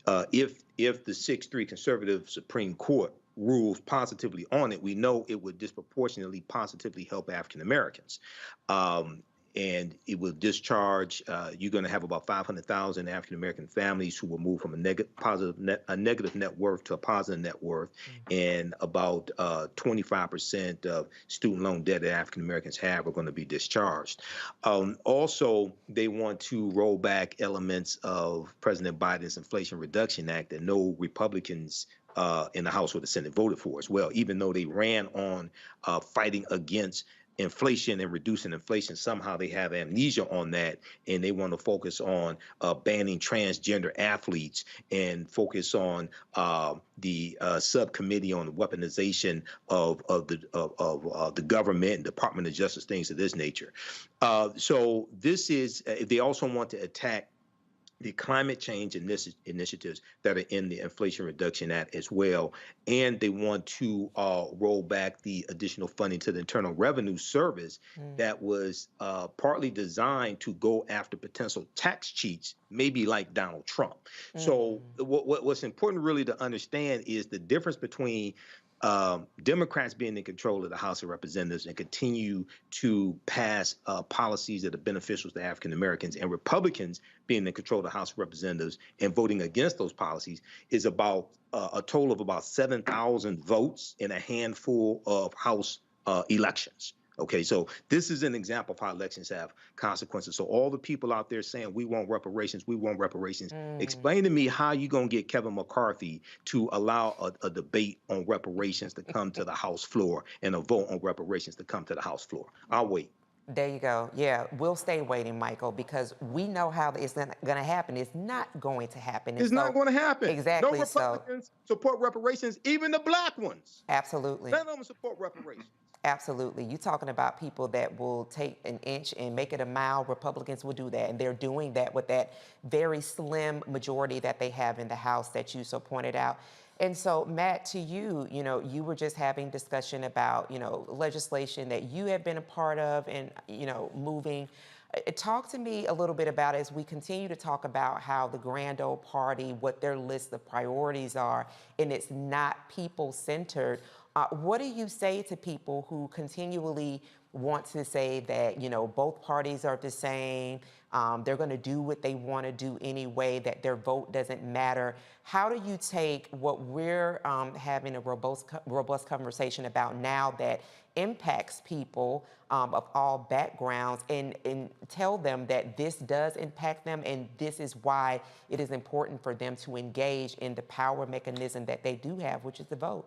[SPEAKER 9] if the 6-3 conservative Supreme Court rules positively on it, we know it would disproportionately positively help African Americans. And it will discharge, you're going to have about 500,000 African American families who will move from a negative net worth to a positive net worth, and about 25% of student loan debt that African Americans have are going to be discharged. Also, they want to roll back elements of President Biden's Inflation Reduction Act that no Republicans in the House or the Senate voted for as well, even though they ran on fighting against inflation and reducing inflation. Somehow they have amnesia on that, and they want to focus on banning transgender athletes and focus on the subcommittee on the weaponization of the government and Department of Justice, things of this nature. So this is, they also want to attack the climate change initiatives that are in the Inflation Reduction Act as well. And they want to roll back the additional funding to the Internal Revenue Service that was partly designed to go after potential tax cheats, maybe like Donald Trump. So what's important really to understand is the difference between Democrats being in control of the House of Representatives and continue to pass policies that are beneficial to African Americans, and Republicans being in control of the House of Representatives and voting against those policies, is about a total of about 7,000 votes in a handful of House elections. Okay, so this is an example of how elections have consequences. So all the people out there saying we want reparations, explain to me how you gonna get Kevin McCarthy to allow a debate on reparations to come to the House floor and a vote on reparations to come to the House floor. I'll wait.
[SPEAKER 6] There you go. Yeah, we'll stay waiting, Michael, because we know how it's going to happen. It's not going to happen.
[SPEAKER 9] It's not going to happen.
[SPEAKER 6] Exactly.
[SPEAKER 9] No Republicans support reparations, even the black ones.
[SPEAKER 6] Absolutely.
[SPEAKER 9] None of them support reparations.
[SPEAKER 6] Absolutely. You're talking about people that will take an inch and make it a mile. Republicans will do that, and they're doing that with that very slim majority that they have in the House that you so pointed out. And so, Matt, to you, you were just having discussion about, legislation that you have been a part of and, moving. Talk to me a little bit about, as we continue to talk about how the Grand Old Party, what their list of priorities are, and it's not people-centered. What do you say to people who continually want to say that, both parties are the same, they're going to do what they want to do anyway, that their vote doesn't matter? How do you take what we're having a robust conversation about now that impacts people of all backgrounds and tell them that this does impact them and this is why it is important for them to engage in the power mechanism that they do have, which is the vote?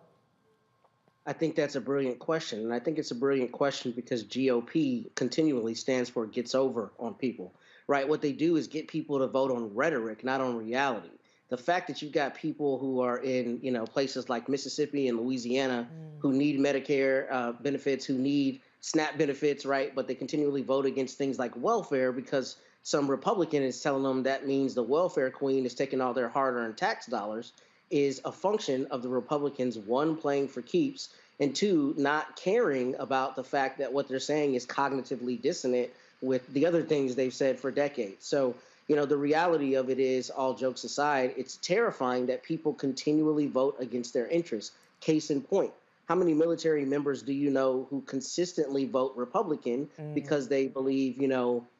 [SPEAKER 16] I think that's a brilliant question. And I think it's a brilliant question because GOP continually stands for gets over on people, right? What they do is get people to vote on rhetoric, not on reality. The fact that you've got people who are in, places like Mississippi and Louisiana who need Medicare benefits, who need SNAP benefits, right? But they continually vote against things like welfare because some Republican is telling them that means the welfare queen is taking all their hard-earned tax dollars, is a function of the Republicans, one, playing for keeps, and two, not caring about the fact that what they're saying is cognitively dissonant with the other things they've said for decades. So, the reality of it is, all jokes aside, it's terrifying that people continually vote against their interests. Case in point, how many military members do you know who consistently vote Republican because they believe,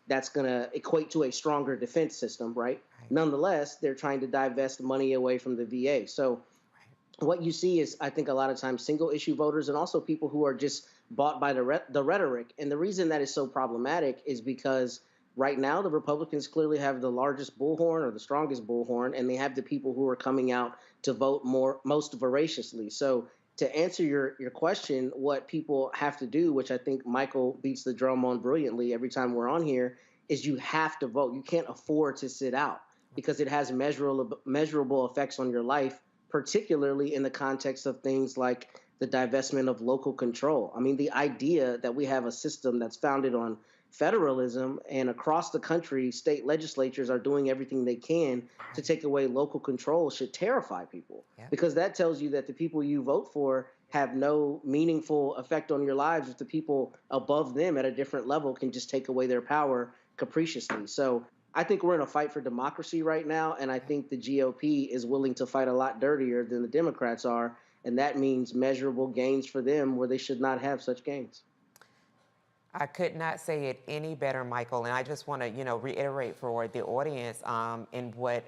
[SPEAKER 16] that's going to equate to a stronger defense system, right? Nonetheless, they're trying to divest money away from the VA. So what you see is, I think, a lot of times single-issue voters and also people who are just bought by the rhetoric. And the reason that is so problematic is because right now the Republicans clearly have the largest bullhorn or the strongest bullhorn, and they have the people who are coming out to vote most voraciously. So to answer your question, what people have to do, which I think Michael beats the drum on brilliantly every time we're on here, is you have to vote. You can't afford to sit out. because it has measurable effects on your life, particularly in the context of things like the divestment of local control. I mean, the idea that we have a system that's founded on federalism and across the country, state legislatures are doing everything they can to take away local control should terrify people, because that tells you that the people you vote for have no meaningful effect on your lives if the people above them at a different level can just take away their power capriciously. So I think we're in a fight for democracy right now, and I think the GOP is willing to fight a lot dirtier than the Democrats are, and that means measurable gains for them where they should not have such gains.
[SPEAKER 6] I could not say it any better, Michael, and I just want to, reiterate for the audience in what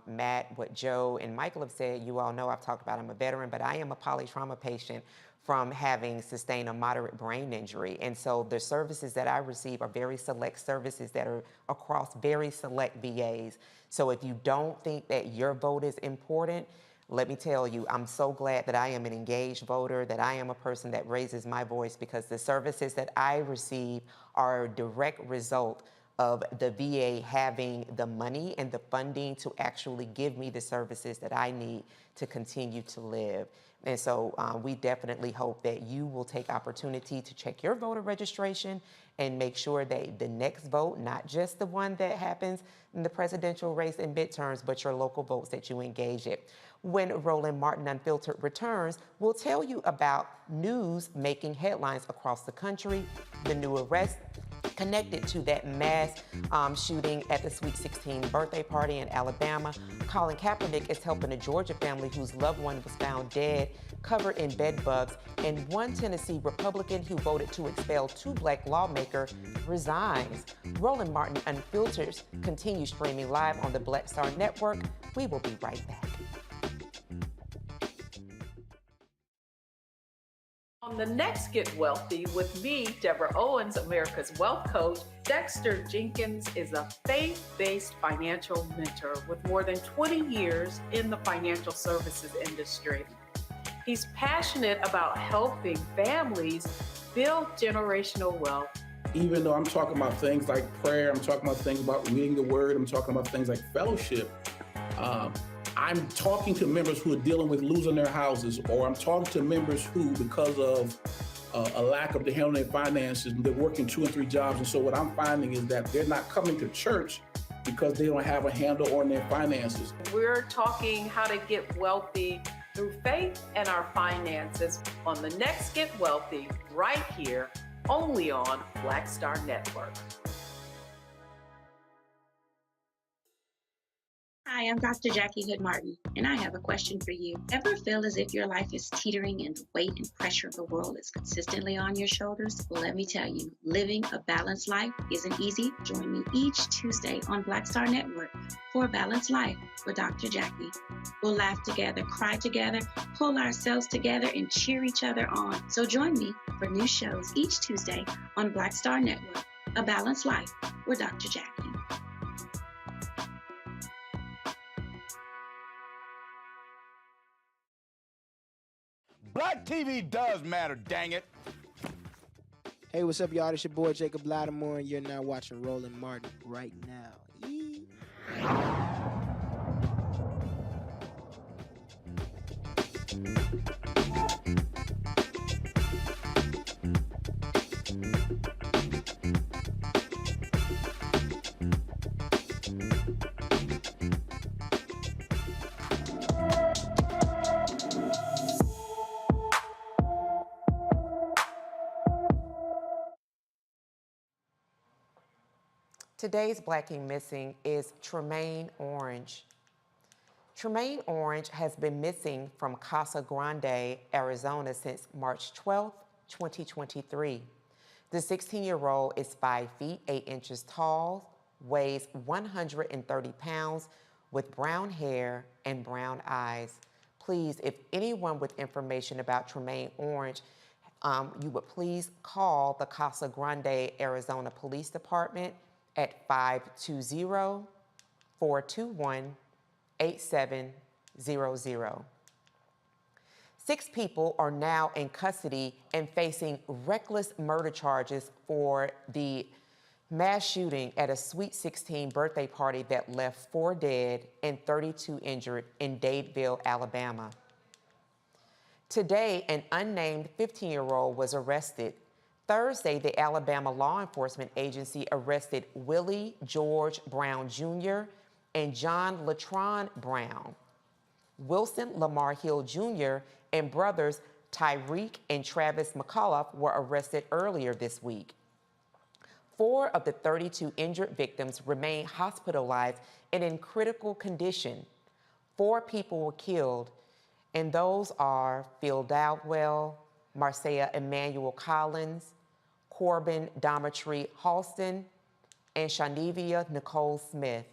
[SPEAKER 6] Matt, what Joe, and Michael have said. You all know I've talked about I'm a veteran, but I am a polytrauma patient from having sustained a moderate brain injury. And so the services that I receive are very select services that are across very select VAs. So if you don't think that your vote is important, let me tell you, I'm so glad that I am an engaged voter, that I am a person that raises my voice, because the services that I receive are a direct result of the VA having the money and the funding to actually give me the services that I need to continue to live. And so we definitely hope that you will take opportunity to check your voter registration and make sure that the next vote, not just the one that happens in the presidential race and midterms, but your local votes that you engage in. When Roland Martin Unfiltered returns, we'll tell you about news making headlines across the country, the new arrest connected to that mass shooting at the Sweet 16 birthday party in Alabama. Colin Kaepernick is helping a Georgia family whose loved one was found dead, covered in bed bugs, and one Tennessee Republican who voted to expel two black lawmakers resigns. Roland Martin Unfiltered continues streaming live on the Black Star Network. We will be right back.
[SPEAKER 3] On the next Get Wealthy with me, Deborah Owens, America's Wealth Coach, Dexter Jenkins is a faith-based financial mentor with more than 20 years in the financial services industry. He's passionate about helping families build generational wealth.
[SPEAKER 5] Even though I'm talking about things like prayer, I'm talking about things about reading the word, I'm talking about things like fellowship, I'm talking to members who are dealing with losing their houses, or I'm talking to members who, because of a lack of the handling their finances, they're working 2 and 3 jobs. And so what I'm finding is that they're not coming to church because they don't have a handle on their finances.
[SPEAKER 3] We're talking how to get wealthy through faith and our finances on the next Get Wealthy, right here, only on Black Star Network.
[SPEAKER 7] Hi, I'm Dr. Jackie Hood Martin, and I have a question for you. Ever feel as if your life is teetering and the weight and pressure of the world is consistently on your shoulders? Well, let me tell you, living a balanced life isn't easy. Join me each Tuesday on Black Star Network for A Balanced Life with Dr. Jackie. We'll laugh together, cry together, pull ourselves together, and cheer each other on. So join me for new shows each Tuesday on Black Star Network, A Balanced Life with Dr. Jackie.
[SPEAKER 10] Black TV does matter, dang it.
[SPEAKER 12] Hey, what's up, y'all? It's your boy Jacob Lattimore, and you're now watching Roland Martin right now. Yee.
[SPEAKER 6] Today's Blacking Missing is Tremaine Orange. Tremaine Orange has been missing from Casa Grande, Arizona since March 12, 2023. The 16-year-old is 5 feet 8 inches tall, weighs 130 pounds, with brown hair and brown eyes. Please, if anyone with information about Tremaine Orange, you would please call the Casa Grande, Arizona Police Department at 520-421-8700. 6 people are now in custody and facing reckless murder charges for the Mass shooting at a Sweet 16 birthday party that left 4 dead and 32 injured in Dadeville, Alabama. Today, an unnamed 15-year-old was arrested. Thursday, the Alabama Law Enforcement Agency arrested Willie George Brown Jr. and John Latron Brown. Wilson Lamar Hill Jr. and brothers Tyreek and Travis McAuliffe were arrested earlier this week. 4 of the 32 injured victims remain hospitalized and in critical condition. 4 people were killed, and those are Phil Dowdwell, Marcia Emmanuel Collins, Corbin Dometry Halston, and Shanivia Nicole Smith.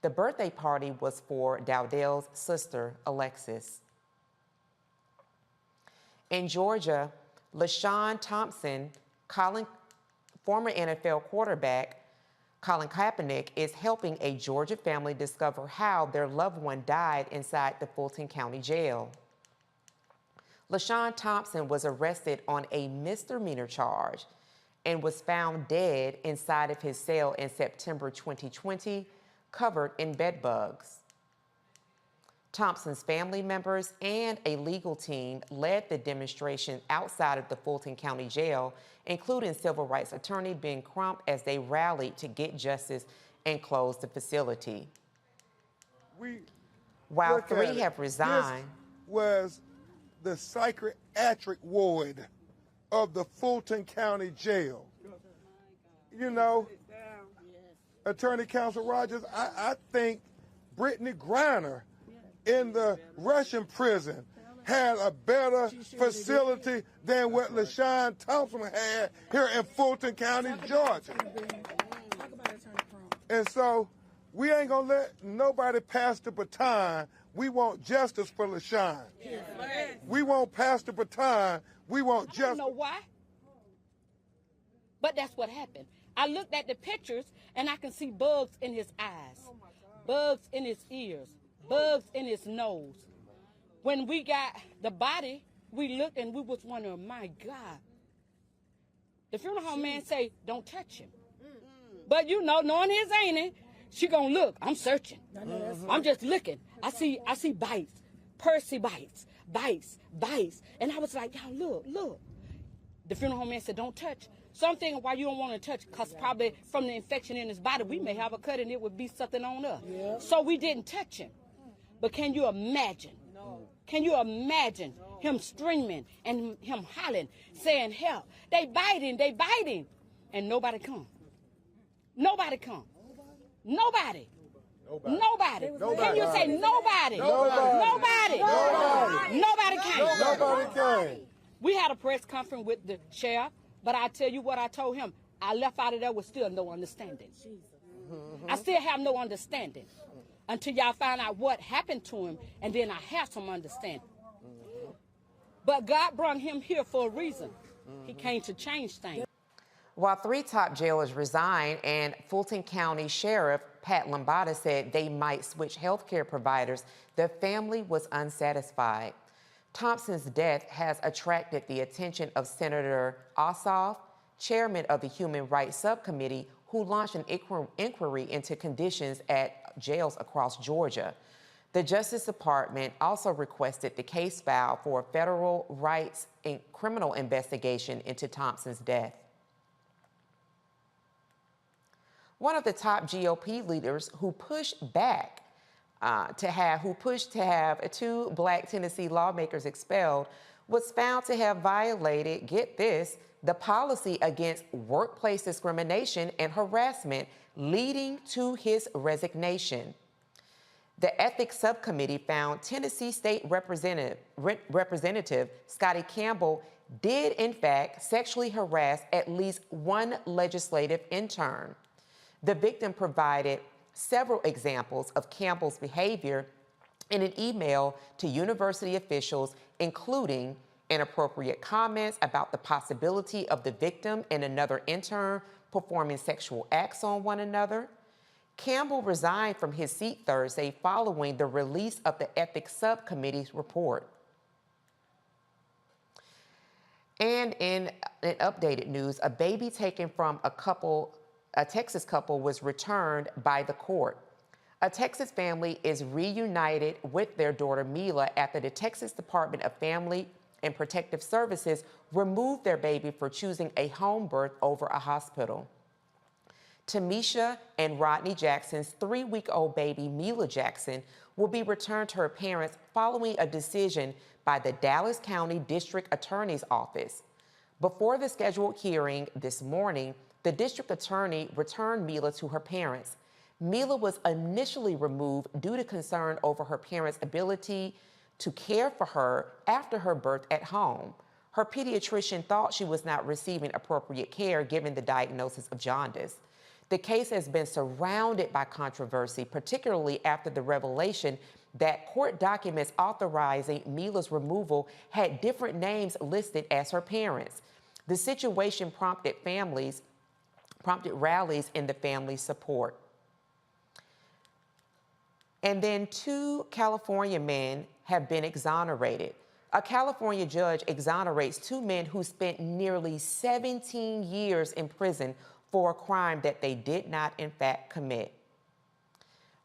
[SPEAKER 6] The birthday party was for Dowdell's sister, Alexis. In Georgia, LaShawn Thompson, former NFL quarterback Colin Kaepernick, is helping a Georgia family discover how their loved one died inside the Fulton County Jail. LaShawn Thompson was arrested on a misdemeanor charge and was found dead inside of his cell in September 2020, covered in bed bugs. Thompson's family members and a legal team led the demonstration outside of the Fulton County Jail, including civil rights attorney Ben Crump, as they rallied to get justice and close the facility. While 3 have resigned.
[SPEAKER 28] This was the psychiatric ward of the Fulton County Jail. You know, Attorney Counsel Rogers, I think Brittany Griner in the Russian prison had a better facility than what LaShawn Thompson had here in Fulton County, Georgia. And so we ain't gonna let nobody pass the baton. We want justice for LaShawn. We won't pass the baton. We want justice.
[SPEAKER 1] I don't know why, but that's what happened. I looked at the pictures and I can see bugs in his eyes, bugs in his ears, bugs in his nose. When we got the body, we looked and we was wondering, my God. The funeral home man say, don't touch him. But you know, knowing his ain't, she gonna look. I'm searching. I'm just looking. I see bites, Percy bites. And I was like, y'all look. The funeral home man said, don't touch. So I'm thinking why you don't want to touch, because probably from the infection in his body, we may have a cut and it would be something on us. Yeah. So we didn't touch him. But can you imagine? No. Can you imagine him screaming and him hollering, saying, help? They biting. And nobody come. Nobody come. Nobody. Can you say nobody? Nobody came.
[SPEAKER 28] Nobody came.
[SPEAKER 1] We had a press conference with the sheriff, but I tell you what I told him. I left out of there with still no understanding. I still have no understanding until y'all find out what happened to him, and then I have some understanding. But God brought him here for a reason. He came to change things.
[SPEAKER 6] While 3 top jailers resigned, and Fulton County Sheriff Pat Lambada said they might switch healthcare providers, the family was unsatisfied. Thompson's death has attracted the attention of Senator Ossoff, chairman of the Human Rights Subcommittee, who launched an inquiry into conditions at jails across Georgia. The Justice Department also requested the case file for a federal rights and criminal investigation into Thompson's death. One of the top GOP leaders who pushed back to have 2 Black Tennessee lawmakers expelled was found to have violated, get this, the policy against workplace discrimination and harassment, leading to his resignation. The Ethics Subcommittee found Tennessee State Representative Scotty Campbell did, in fact, sexually harass at least 1 legislative intern. The victim provided several examples of Campbell's behavior in an email to university officials, including inappropriate comments about the possibility of the victim and another intern performing sexual acts on one another. Campbell resigned from his seat Thursday following the release of the Ethics Subcommittee's report. And in updated news, a baby taken from a couple a Texas couple was returned by the court. A Texas family is reunited with their daughter Mila after the Texas Department of Family and Protective Services removed their baby for choosing a home birth over a hospital. Tamisha and Rodney Jackson's 3-week-old baby, Mila Jackson, will be returned to her parents following a decision by the Dallas County District Attorney's Office. Before the scheduled hearing this morning, the district attorney returned Mila to her parents. Mila was initially removed due to concern over her parents' ability to care for her after her birth at home. Her pediatrician thought she was not receiving appropriate care given the diagnosis of jaundice. The case has been surrounded by controversy, particularly after the revelation that court documents authorizing Mila's removal had different names listed as her parents. The situation prompted rallies in the family's support. And then 2 California men have been exonerated. A California judge exonerates 2 men who spent nearly 17 years in prison for a crime that they did not, in fact, commit.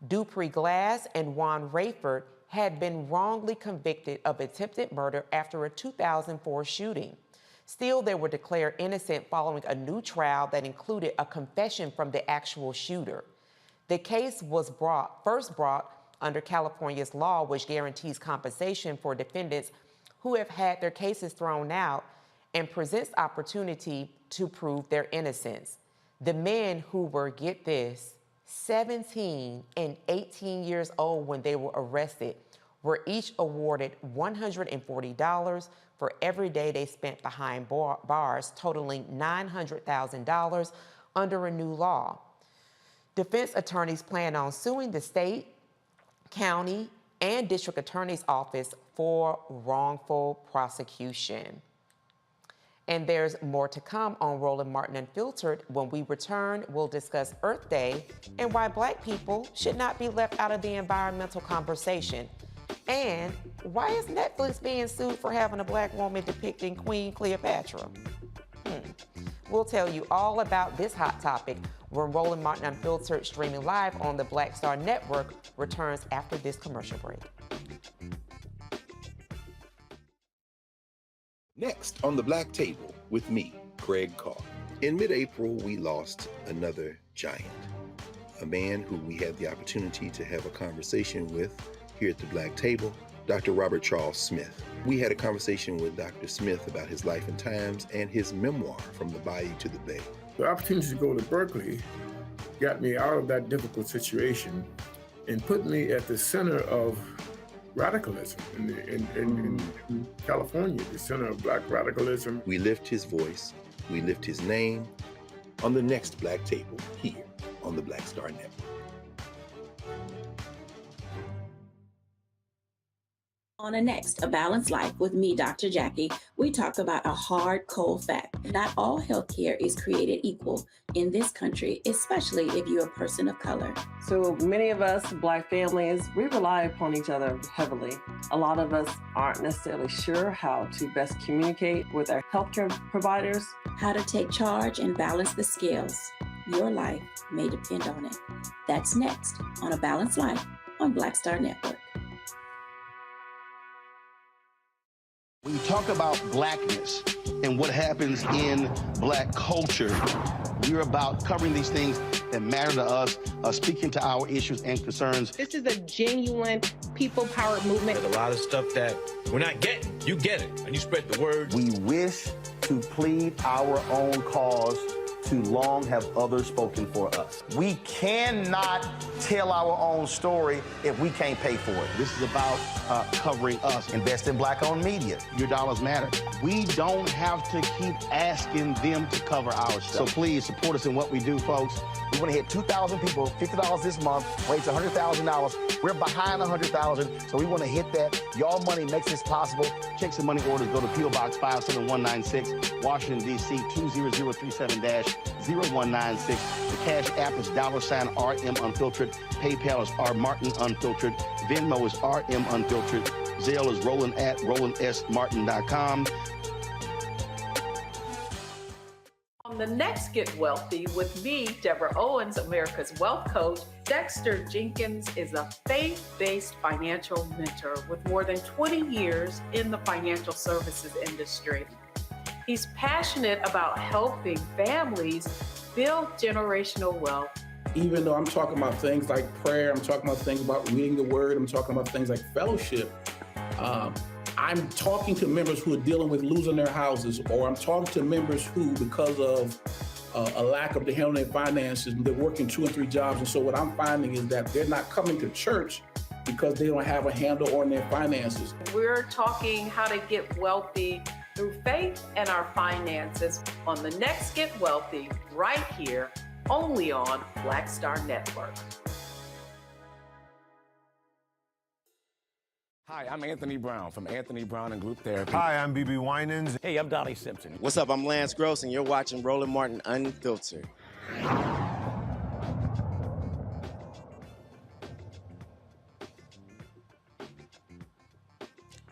[SPEAKER 6] Dupree Glass and Juan Rayford had been wrongly convicted of attempted murder after a 2004 shooting. Still, they were declared innocent following a new trial that included a confession from the actual shooter. The case was first brought under California's law, which guarantees compensation for defendants who have had their cases thrown out and presents opportunity to prove their innocence. The men who were, get this, 17 and 18 years old when they were arrested were each awarded $140 for every day they spent behind bars, totaling $900,000 under a new law. Defense attorneys plan on suing the state, county, and district attorney's office for wrongful prosecution. And there's more to come on Roland Martin Unfiltered. When we return, we'll discuss Earth Day and why Black people should not be left out of the environmental conversation. And why is Netflix being sued for having a Black woman depicting Queen Cleopatra? We'll tell you all about this hot topic when Roland Martin Unfiltered, streaming live on the Black Star Network, returns after this commercial break.
[SPEAKER 4] Next on the Black Table with me, Craig Carr. In mid-April, we lost another giant, a man who we had the opportunity to have a conversation with here at the Black Table, Dr. Robert Charles Smith. We had a conversation with Dr. Smith about his life and times and his memoir, From the Bayou to the Bay.
[SPEAKER 5] The opportunity to go to Berkeley got me out of that difficult situation and put me at the center of radicalism in California, the center of Black radicalism.
[SPEAKER 4] We lift his voice, we lift his name on the next Black Table here on the Black Star Network.
[SPEAKER 7] On the next, A Balanced Life with me, Dr. Jackie, we talk about a hard, cold fact. Not all healthcare is created equal in this country, especially if you're a person of color.
[SPEAKER 8] So many of us, Black families, we rely upon each other heavily. A lot of us aren't necessarily sure how to best communicate with our healthcare providers.
[SPEAKER 7] How to take charge and balance the scales. Your life may depend on it. That's next on A Balanced Life on Black Star Network.
[SPEAKER 21] When you talk about Blackness and what happens in Black culture, we're about covering these things that matter to us, speaking to our issues and concerns.
[SPEAKER 11] This is a genuine people-powered movement.
[SPEAKER 14] There's a lot of stuff that we're not getting. You get it, and you spread the word.
[SPEAKER 21] We wish to plead our own cause. Too long have others spoken for us. We cannot tell our own story if we can't pay for it. This is about covering us. Invest in Black-owned media. Your dollars matter. We don't have to keep asking them to cover our stuff. So please support us in what we do, folks. We want to hit 2,000 people, $50 this month, raise $100,000. We're behind 100,000, so we want to hit that. Y'all money makes this possible. Checks and money orders go to P.O. Box 57196, Washington, D.C. 20037-0196. The Cash App is $RM Unfiltered. PayPal is R Martin Unfiltered. Venmo is RM Unfiltered. Zelle is Roland at RolandSMartin.com.
[SPEAKER 3] The next Get Wealthy with me, Deborah Owens, America's Wealth Coach. Dexter Jenkins is a faith-based financial mentor with more than 20 years in the financial services industry. He's passionate about helping families build generational wealth.
[SPEAKER 5] Even though I'm talking about things like prayer, I'm talking about things about reading the word, I'm talking about things like fellowship, I'm talking to members who are dealing with losing their houses, or I'm talking to members who, because of a lack of the handling their finances, they're working 2 and 3 jobs. And so what I'm finding is that they're not coming to church because they don't have a handle on their finances.
[SPEAKER 3] We're talking how to get wealthy through faith and our finances on the next Get Wealthy, right here, only on Black Star Network.
[SPEAKER 10] Hi, I'm Anthony Brown from Anthony Brown and Group Therapy.
[SPEAKER 13] Hi, I'm BB Winans.
[SPEAKER 10] Hey, I'm Donnie Simpson.
[SPEAKER 15] What's up? I'm Lance Gross, and you're watching Roland Martin Unfiltered.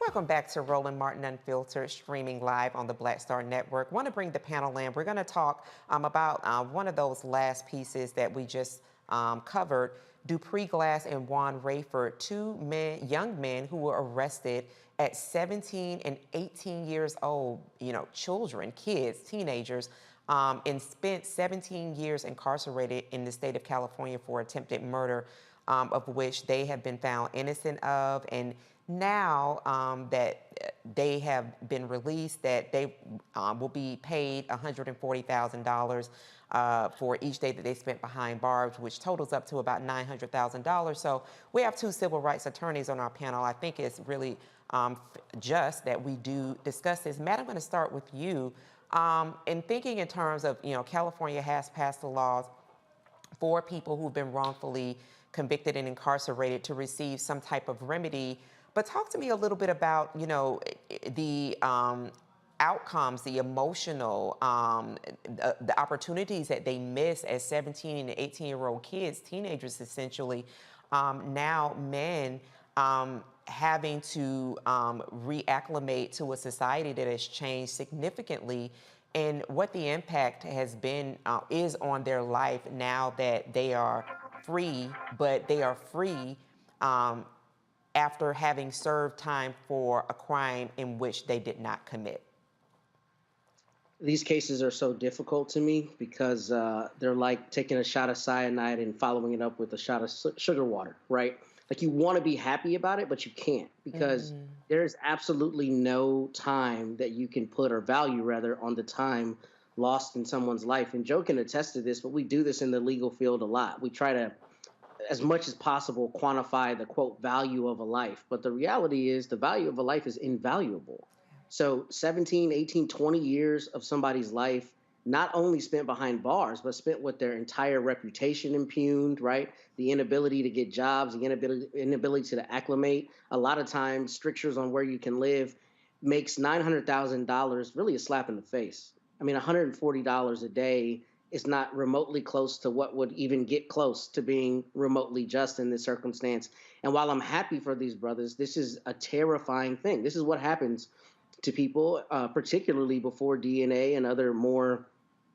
[SPEAKER 6] Welcome back to Roland Martin Unfiltered, streaming live on the Black Star Network. Want to bring the panel in. We're going to talk about one of those last pieces that we just covered. Dupree Glass and Juan Rayford, 2 young men who were arrested at 17 and 18 years old, children, kids, teenagers, and spent 17 years incarcerated in the state of California for attempted murder, of which they have been found innocent of. And now that they have been released, that they will be paid $140,000 for each day that they spent behind bars, which totals up to about $900,000. So we have 2 civil rights attorneys on our panel. I think it's really just that we do discuss this. Matt, I'm going to start with you. In thinking in terms of, California has passed the laws for people who've been wrongfully convicted and incarcerated to receive some type of remedy. But talk to me a little bit about, the outcomes, the emotional, the opportunities that they miss as 17 and 18-year-old kids, teenagers essentially, now men having to reacclimate to a society that has changed significantly, and what the impact has been, is on their life now that they are free, but they are free after having served time for a crime in which they did not commit.
[SPEAKER 16] These cases are so difficult to me because they're like taking a shot of cyanide and following it up with a shot of sugar water, right? Like you want to be happy about it, but you can't because there's absolutely no time that you can put, or value rather, on the time lost in someone's life. And Joe can attest to this, but we do this in the legal field a lot. We try to, as much as possible, quantify the, quote, value of a life. But the reality is the value of a life is invaluable. So 17, 18, 20 years of somebody's life, not only spent behind bars, but spent with their entire reputation impugned, right? The inability to get jobs, the inability to acclimate. A lot of times, strictures on where you can live makes $900,000 really a slap in the face. I mean, $140 a day is not remotely close to what would even get close to being remotely just in this circumstance. And while I'm happy for these brothers, this is a terrifying thing. This is what happens to people, particularly before DNA and other more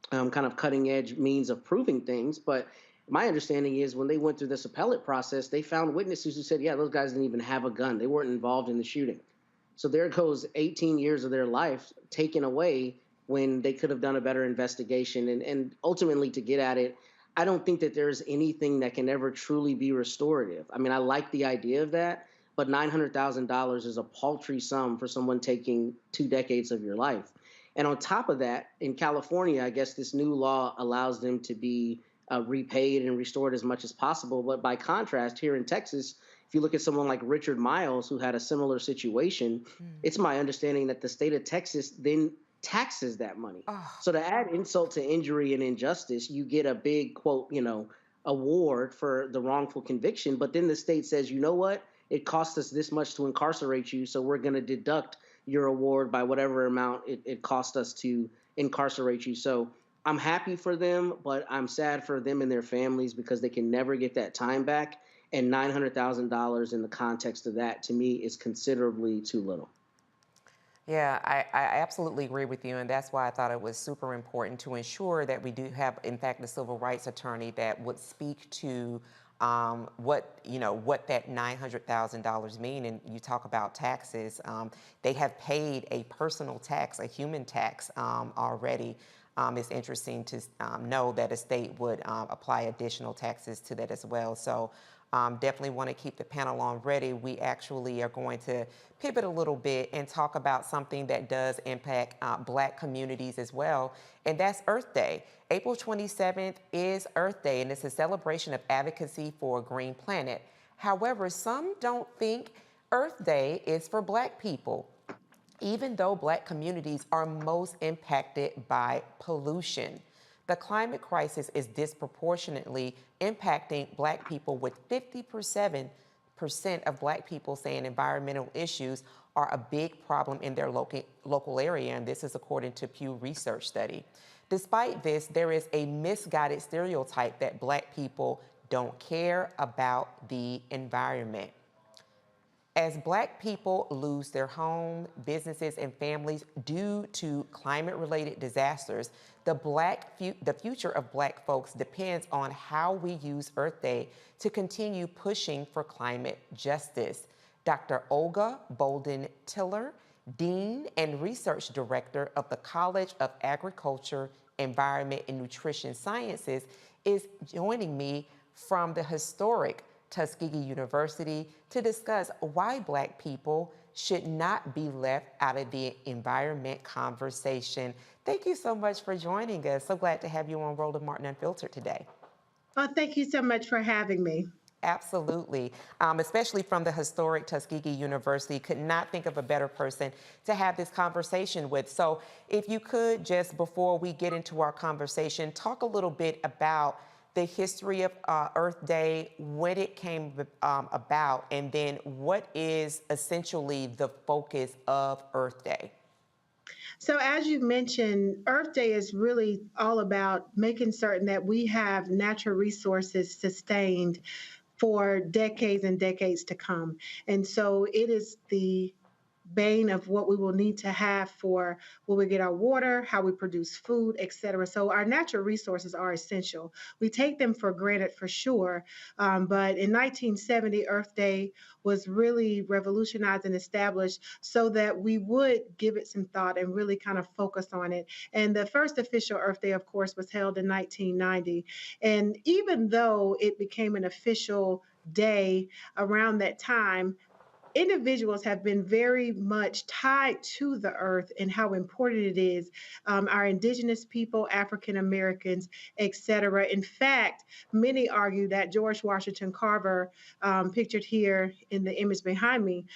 [SPEAKER 16] kind of cutting edge means of proving things. But my understanding is when they went through this appellate process, they found witnesses who said, yeah, those guys didn't even have a gun. They weren't involved in the shooting. So there goes 18 years of their life taken away when they could have done a better investigation. And ultimately, to get at it, I don't think that there's anything that can ever truly be restorative. I mean, I like the idea of that, but $900,000 is a paltry sum for someone taking 2 decades of your life. And on top of that, in California, I guess this new law allows them to be repaid and restored as much as possible. But by contrast, here in Texas, if you look at someone like Richard Miles, who had a similar situation, it's my understanding that the state of Texas then taxes that money. So to add insult to injury and injustice, you get a big, quote, award for the wrongful conviction. But then the state says, you know what? It cost us this much to incarcerate you, so we're going to deduct your award by whatever amount it cost us to incarcerate you. So I'm happy for them, but I'm sad for them and their families because they can never get that time back. And $900,000 in the context of that, to me, is considerably too little.
[SPEAKER 6] Yeah, I absolutely agree with you, and that's why I thought it was super important to ensure that we do have, in fact, a civil rights attorney that would speak to what that $900,000 mean. And you talk about taxes; they have paid a personal tax, a human tax already. It's interesting to know that a state would apply additional taxes to that as well. So. Definitely want to keep the panel on ready. We actually are going to pivot a little bit and talk about something that does impact Black communities as well, and that's Earth Day. April 27th is Earth Day, and it's a celebration of advocacy for a green planet. However, some don't think Earth Day is for Black people, even though Black communities are most impacted by pollution. The climate crisis is disproportionately impacting Black people, with 57% of Black people saying environmental issues are a big problem in their local area, and this is according to Pew Research study. Despite this, there is a misguided stereotype that Black people don't care about the environment. As Black people lose their home, businesses, and families due to climate-related disasters, the future of Black folks depends on how we use Earth Day to continue pushing for climate justice. Dr. Olga Bolden-Tiller, Dean and Research Director of the College of Agriculture, Environment, and Nutrition Sciences, is joining me from the historic Tuskegee University to discuss why Black people should not be left out of the environment conversation. Thank you so much for joining us. So glad to have you on Roland Martin Unfiltered today.
[SPEAKER 11] Oh, thank you so much for having me.
[SPEAKER 6] Absolutely, especially from the historic Tuskegee University. Could not think of a better person to have this conversation with. So if you could, just before we get into our conversation, talk a little bit about the history of Earth Day, when it came about, and then what is essentially the focus of Earth Day?
[SPEAKER 11] So as you mentioned, Earth Day is really all about making certain that we have natural resources sustained for decades and decades to come. And so it is the bane of what we will need to have for where we get our water, how we produce food, et cetera. So our natural resources are essential. We take them for granted for sure. But in 1970, Earth Day was really revolutionized and established so that we would give it some thought and really kind of focus on it. And the first official Earth Day, of course, was held in 1990. And even though it became an official day around that time, individuals have been very much tied to the earth and how important it is. Our indigenous people, African Americans, et cetera. In fact, many argue that George Washington Carver, pictured here in the image behind me,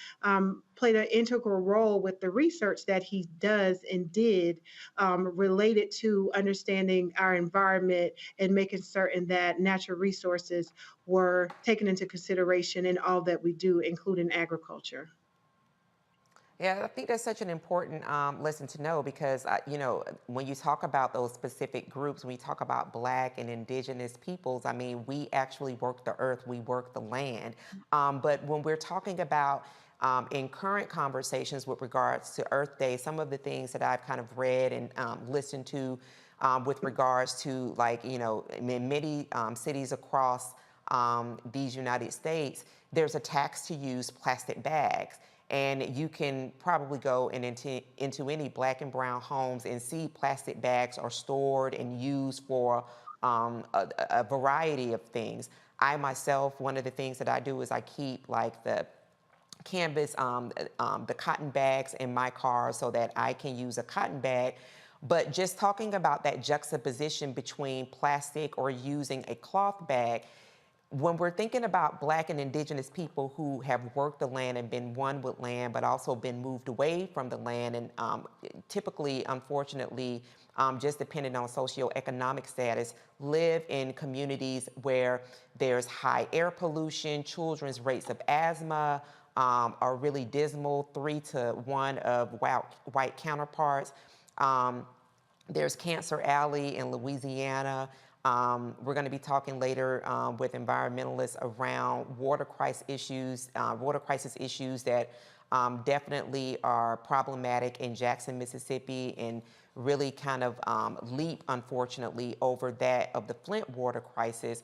[SPEAKER 11] played an integral role with the research that he does and did related to understanding our environment and making certain that natural resources were taken into consideration in all that we do, including agriculture.
[SPEAKER 6] Yeah, I think that's such an important lesson to know, because, when you talk about those specific groups, when you talk about Black and indigenous peoples, I mean, we actually work the earth, we work the land. But when we're talking about in current conversations with regards to Earth Day, some of the things that I've kind of read and listened to with regards to, in many cities across these United States, there's a tax to use plastic bags. And you can probably go into any Black and brown homes and see plastic bags are stored and used for a variety of things. I myself, one of the things that I do is I keep the canvas, the cotton bags in my car so that I can use a cotton bag. But just talking about that juxtaposition between plastic or using a cloth bag, when we're thinking about Black and indigenous people who have worked the land and been one with land, but also been moved away from the land, and typically, unfortunately, just depending on socioeconomic status, live in communities where there's high air pollution, children's rates of asthma are really dismal, 3 to 1 of white counterparts. There's Cancer Alley in Louisiana. We're going to be talking later with environmentalists around water crisis issues that definitely are problematic in Jackson, Mississippi, and really kind of leap, unfortunately, over that of the Flint water crisis.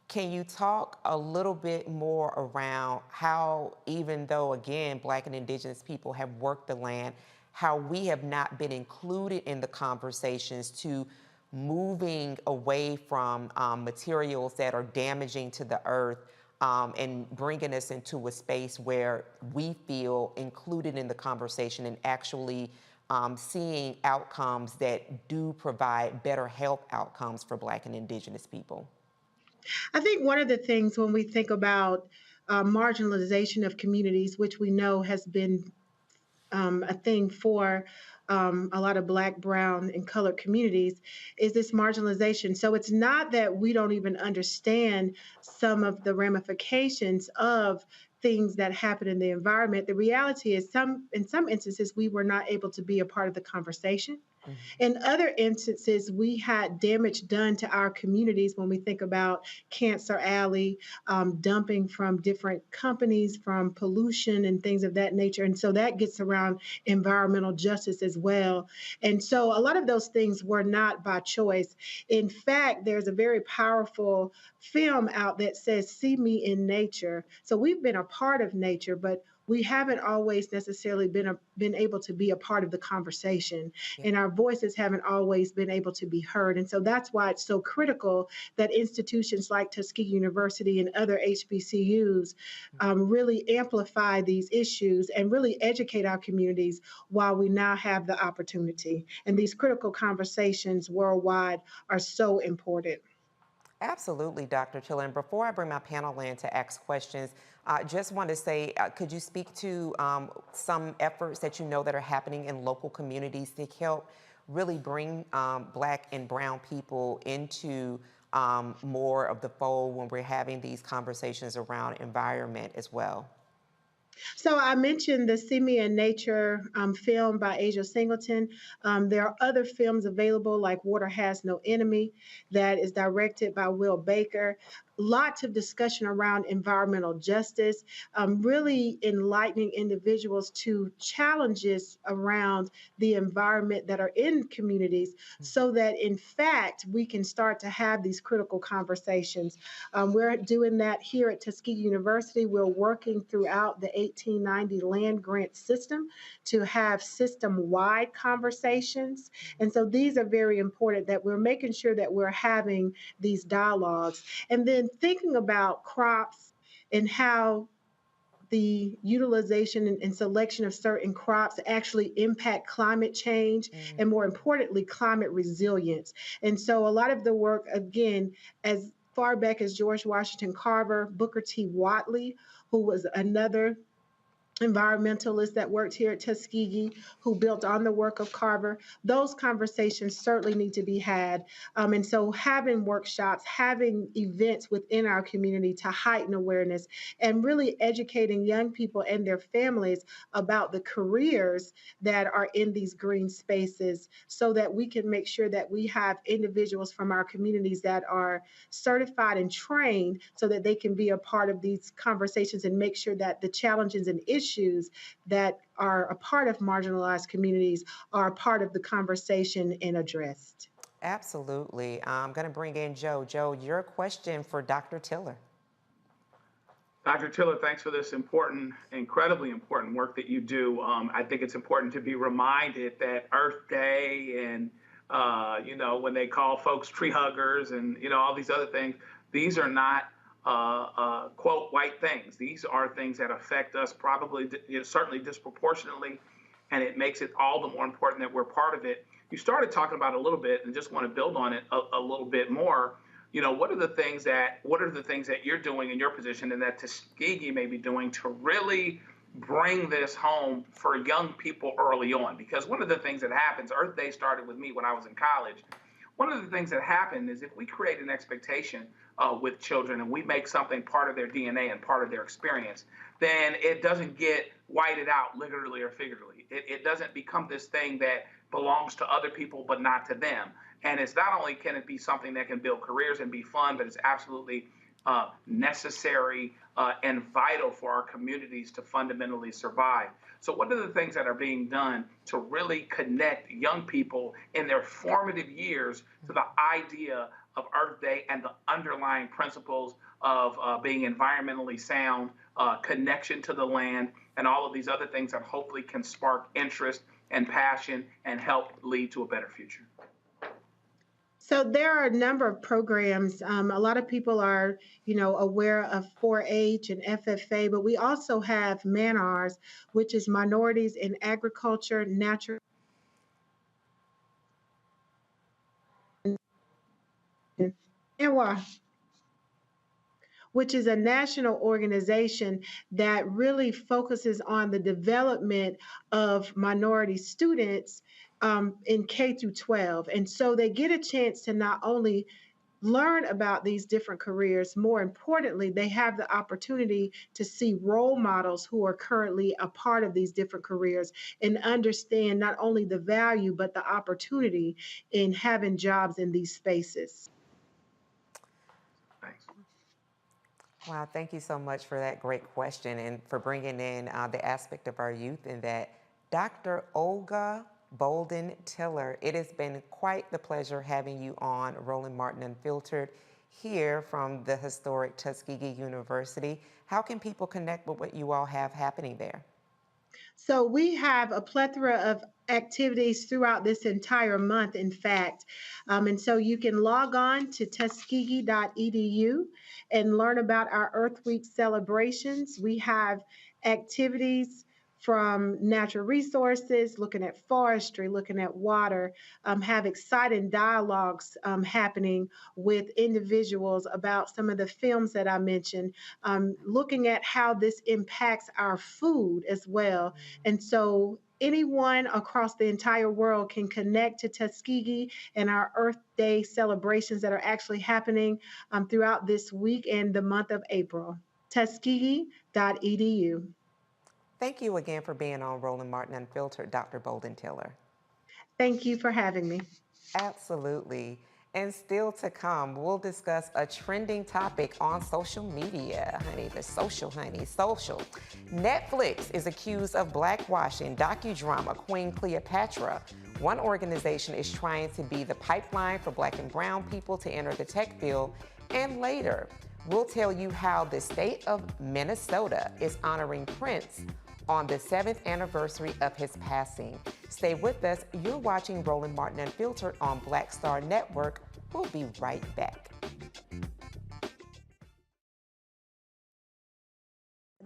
[SPEAKER 6] Can you talk a little bit more around how, even though, again, Black and Indigenous people have worked the land, how we have not been included in the conversations to moving away from materials that are damaging to the earth and bringing us into a space where we feel included in the conversation and actually seeing outcomes that do provide better health outcomes for Black and Indigenous people?
[SPEAKER 11] I think one of the things when we think about marginalization of communities, which we know has been a thing for a lot of Black, brown, and colored communities, is this marginalization. So it's not that we don't even understand some of the ramifications of things that happen in the environment. The reality is in some instances, we were not able to be a part of the conversation. In other instances, we had damage done to our communities when we think about Cancer Alley, dumping from different companies, from pollution and things of that nature. And so that gets around environmental justice as well. And so a lot of those things were not by choice. In fact, there's a very powerful film out that says, "See me in nature." So we've been a part of nature, but we haven't always necessarily been able to be a part of the conversation, and our voices haven't always been able to be heard. And so that's why it's so critical that institutions like Tuskegee University and other HBCUs really amplify these issues and really educate our communities while we now have the opportunity. And these critical conversations worldwide are so important.
[SPEAKER 6] Absolutely, Dr. Tiller. And before I bring my panel in to ask questions, I just want to say, could you speak to some efforts that you know that are happening in local communities to help really bring Black and brown people into more of the fold when we're having these conversations around environment as well?
[SPEAKER 11] So I mentioned the See Me in Nature film by Asia Singleton. There are other films available like Water Has No Enemy that is directed by Will Baker. Lots of discussion around environmental justice, really enlightening individuals to challenges around the environment that are in communities so that in fact we can start to have these critical conversations. We're doing that here at Tuskegee University. We're working throughout the 1890 land grant system to have system-wide conversations. And so these are very important, that we're making sure that we're having these dialogues. And then thinking about crops and how the utilization and selection of certain crops actually impact climate change and, more importantly, climate resilience. And so a lot of the work, again, as far back as George Washington Carver, Booker T. Whatley, who was another environmentalist that worked here at Tuskegee, who built on the work of Carver, those conversations certainly need to be had. And so having workshops, having events within our community to heighten awareness and really educating young people and their families about the careers that are in these green spaces so that we can make sure that we have individuals from our communities that are certified and trained so that they can be a part of these conversations and make sure that the challenges and issues that are a part of marginalized communities are a part of the conversation and addressed.
[SPEAKER 6] Absolutely. I'm going to bring in Joe. Joe, your question for Dr. Tiller.
[SPEAKER 17] Dr. Tiller, thanks for this important, incredibly important work that you do. I think it's important to be reminded that Earth Day and, when they call folks tree huggers and, all these other things, these are not quote, white things. These are things that affect us probably, certainly disproportionately, and it makes it all the more important that we're part of it. You started talking about it a little bit and just want to build on it a little bit more. What are the things that you're doing in your position and that Tuskegee may be doing to really bring this home for young people early on? Because one of the things that happens, Earth Day started with me when I was in college. One of the things that happened is if we create an expectation with children and we make something part of their DNA and part of their experience, then it doesn't get whited out literally or figuratively. It doesn't become this thing that belongs to other people but not to them. And it's not only can it be something that can build careers and be fun, but it's absolutely necessary and vital for our communities to fundamentally survive. So what are the things that are being done to really connect young people in their formative years to the idea of Earth Day and the underlying principles of being environmentally sound, connection to the land, and all of these other things that hopefully can spark interest and passion and help lead to a better future?
[SPEAKER 11] So there are a number of programs. A lot of people are, aware of 4-H and FFA, but we also have MANARS, which is Minorities in Agriculture, Natural which is a national organization that really focuses on the development of minority students in K through 12. And so they get a chance to not only learn about these different careers, more importantly, they have the opportunity to see role models who are currently a part of these different careers and understand not only the value, but the opportunity in having jobs in these spaces.
[SPEAKER 6] Wow, thank you so much for that great question and for bringing in the aspect of our youth in that. Dr. Olga Bolden Tiller, it has been quite the pleasure having you on Roland Martin Unfiltered here from the historic Tuskegee University. How can people connect with what you all have happening there?
[SPEAKER 11] So we have a plethora of activities throughout this entire month, in fact. And so you can log on to tuskegee.edu and learn about our Earth Week celebrations. We have activities from natural resources, looking at forestry, looking at water, have exciting dialogues happening with individuals about some of the films that I mentioned, looking at how this impacts our food as well. And so anyone across the entire world can connect to Tuskegee and our Earth Day celebrations that are actually happening throughout this week and the month of April. Tuskegee.edu.
[SPEAKER 6] Thank you again for being on Roland Martin Unfiltered, Dr. Bolden Tiller.
[SPEAKER 11] Thank you for having me.
[SPEAKER 6] Absolutely. And still to come, we'll discuss a trending topic on social media. Honey, the social, honey, social. Netflix is accused of blackwashing docudrama Queen Cleopatra. One organization is trying to be the pipeline for Black and brown people to enter the tech field. And later, we'll tell you how the state of Minnesota is honoring Prince on the 7th anniversary of his passing. Stay with us. You're watching Roland Martin Unfiltered on Black Star Network. We'll be right back.
[SPEAKER 13] I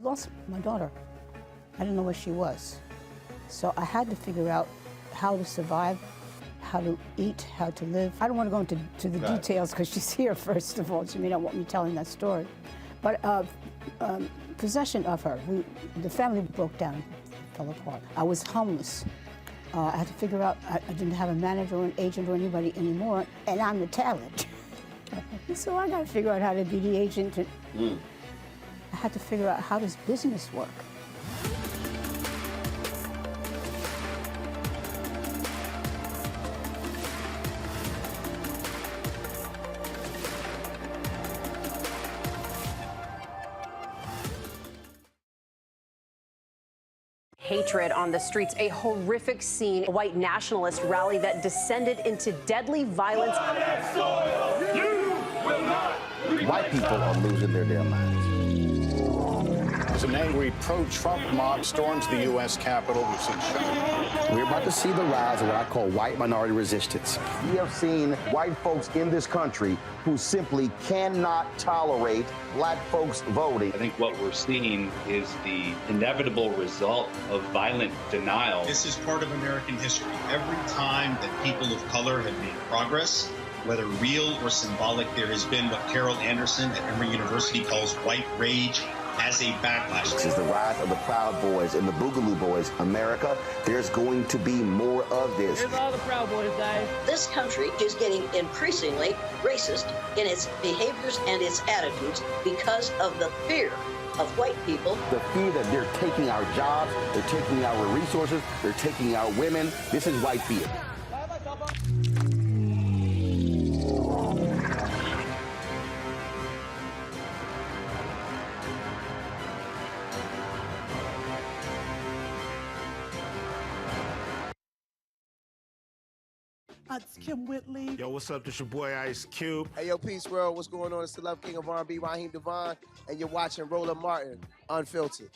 [SPEAKER 13] lost my daughter. I didn't know where she was. So I had to figure out how to survive, how to eat, how to live. I don't want to go into the details because she's here, first of all. She may not want me telling that story. But possession of her, the family broke down, fell apart. I was homeless. I had to figure out, I didn't have a manager or an agent or anybody anymore, and I'm the talent. So I got to figure out how to be the agent. I had to figure out, how does business work?
[SPEAKER 18] Hatred on the streets, a horrific scene, a white nationalist rally that descended into deadly violence.
[SPEAKER 21] White people are losing their damn minds.
[SPEAKER 19] As an angry pro-Trump mob storms the U.S. Capitol, we've seen shooting.
[SPEAKER 21] We're about to see the rise of what I call white minority resistance. We have seen white folks in this country who simply cannot tolerate Black folks voting.
[SPEAKER 20] I think what we're seeing is the inevitable result of violent denial.
[SPEAKER 23] This is part of American history. Every time that people of color have made progress, whether real or symbolic, there has been what Carol Anderson at Emory University calls white rage as a backlash.
[SPEAKER 21] This is the rise of the Proud Boys and the Boogaloo Boys. America, there's going to be more of this.
[SPEAKER 25] Here's all the Proud Boys, guys. This country is getting increasingly racist in its behaviors and its attitudes because of the fear of white people.
[SPEAKER 21] The fear that they're taking our jobs, they're taking our resources, they're taking our women. This is white fear.
[SPEAKER 2] It's Kim Whitley.
[SPEAKER 10] Yo, what's up? This your boy Ice Cube.
[SPEAKER 15] Hey, yo, Peace World, what's going on? It's the Love King of R&B, Raheem Devon, and you're watching Roland Martin, Unfiltered.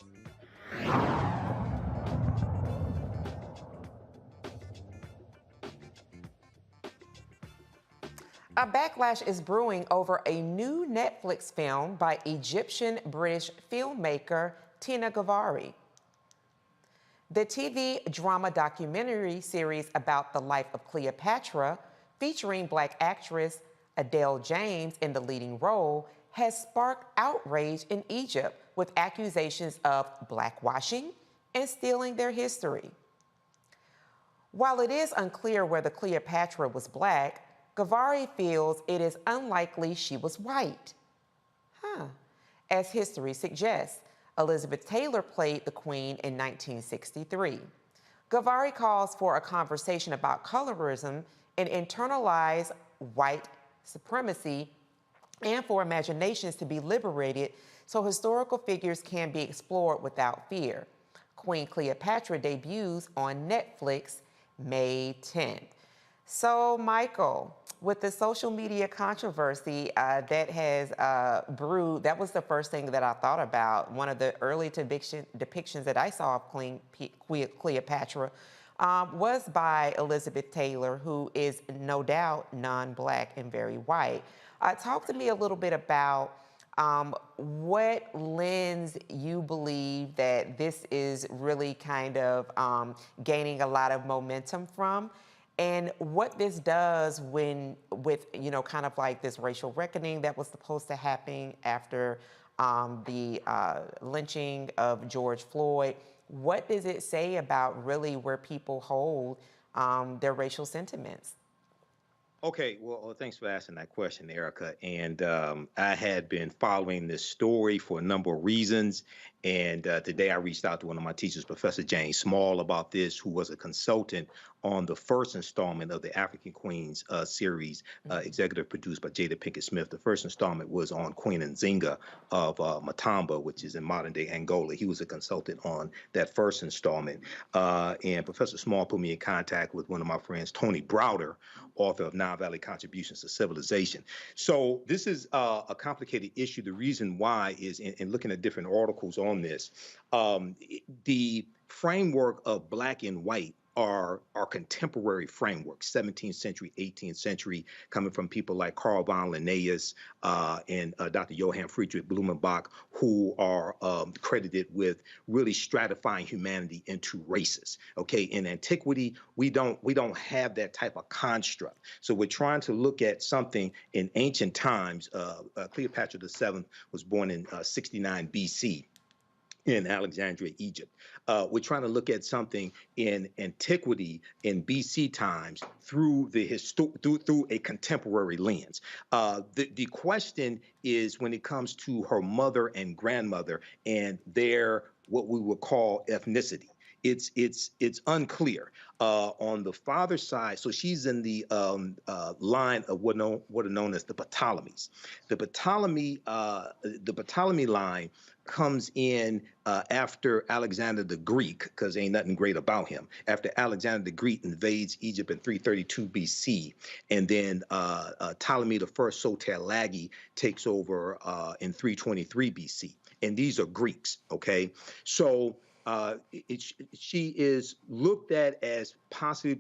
[SPEAKER 6] A backlash is brewing over a new Netflix film by Egyptian-British filmmaker Tina Gavari. The TV drama documentary series about the life of Cleopatra, featuring Black actress Adele James in the leading role, has sparked outrage in Egypt with accusations of blackwashing and stealing their history. While it is unclear whether Cleopatra was Black, Gavari feels it is unlikely she was white. As history suggests, Elizabeth Taylor played the Queen in 1963. Gavari calls for a conversation about colorism and internalized white supremacy, and for imaginations to be liberated so historical figures can be explored without fear. Queen Cleopatra debuts on Netflix May 10th. So, Michael, with the social media controversy that has brewed, that was the first thing that I thought about. One of the early depictions that I saw of Queen Cleopatra was by Elizabeth Taylor, who is no doubt non-Black and very white. Talk to me a little bit about what lens you believe that this is really kind of gaining a lot of momentum from, and what this does with kind of like this racial reckoning that was supposed to happen after the lynching of George Floyd. What does it say about really where people hold their racial sentiments?
[SPEAKER 9] Okay, well, thanks for asking that question, Erica. And I had been following this story for a number of reasons. And today I reached out to one of my teachers, Professor James Small, about this, who was a consultant on the first installment of the African Queens series, executive produced by Jada Pinkett Smith. The first installment was on Queen Nzinga of Matamba, which is in modern-day Angola. He was a consultant on that first installment. And Professor Small put me in contact with one of my friends, Tony Browder, author of Nile Valley Contributions to Civilization. So this is a complicated issue. The reason why is, in looking at different articles on this, the framework of Black and white are contemporary frameworks, 17th century, 18th century, coming from people like Carl von Linnaeus and Dr. Johann Friedrich Blumenbach, who are credited with really stratifying humanity into races. Okay, in antiquity, we don't have that type of construct. So we're trying to look at something in ancient times. Cleopatra VII was born in 69 BC. In Alexandria, Egypt. We're trying to look at something in antiquity, in BC times, through through a contemporary lens. The question is when it comes to her mother and grandmother and their what we would call ethnicity. It's unclear. On the father's side, so she's in the line of what are known as the Ptolemies. The Ptolemy line comes in after Alexander the Greek, because ain't nothing great about him. After Alexander the Greek invades Egypt in 332 BC, and then Ptolemy the First Soter-Lagi takes over in 323 BC. And these are Greeks, okay? So she is looked at as possibly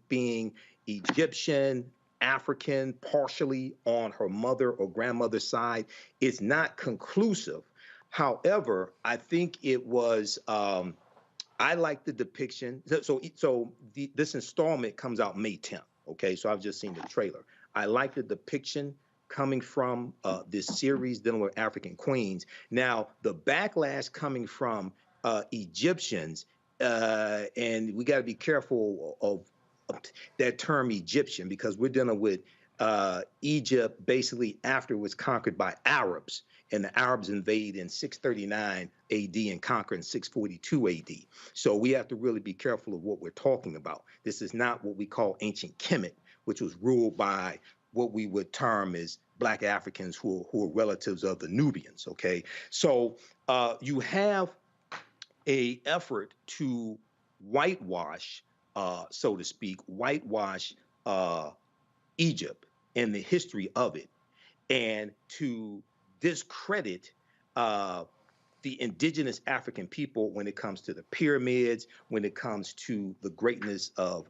[SPEAKER 9] being Egyptian, African, partially on her mother or grandmother's side. It's not conclusive. However, I think it was, I like the depiction. This installment comes out May 10th, okay? So I've just seen the trailer. I like the depiction coming from this series dealing with African queens. Now, the backlash coming from Egyptians, and we got to be careful of that term Egyptian, because we're dealing with Egypt basically after it was conquered by Arabs, and the Arabs invade in 639 AD and conquer in 642 AD. So we have to really be careful of what we're talking about. This is not what we call ancient Kemet, which was ruled by what we would term as Black Africans who are relatives of the Nubians, okay? So you have a effort to whitewash, so to speak, whitewash Egypt and the history of it, and to discredit the indigenous African people when it comes to the pyramids, when it comes to the greatness of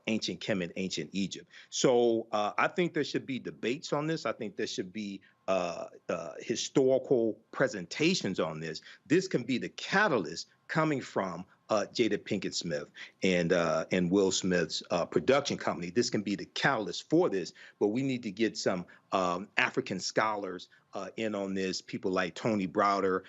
[SPEAKER 9] ancient Kemet, ancient Egypt. So I think there should be debates on this. I think there should be historical presentations on this. This can be the catalyst coming from Jada Pinkett Smith and Will Smith's production company. This can be the catalyst for this, but we need to get some African scholars in on this, people like Tony Browder,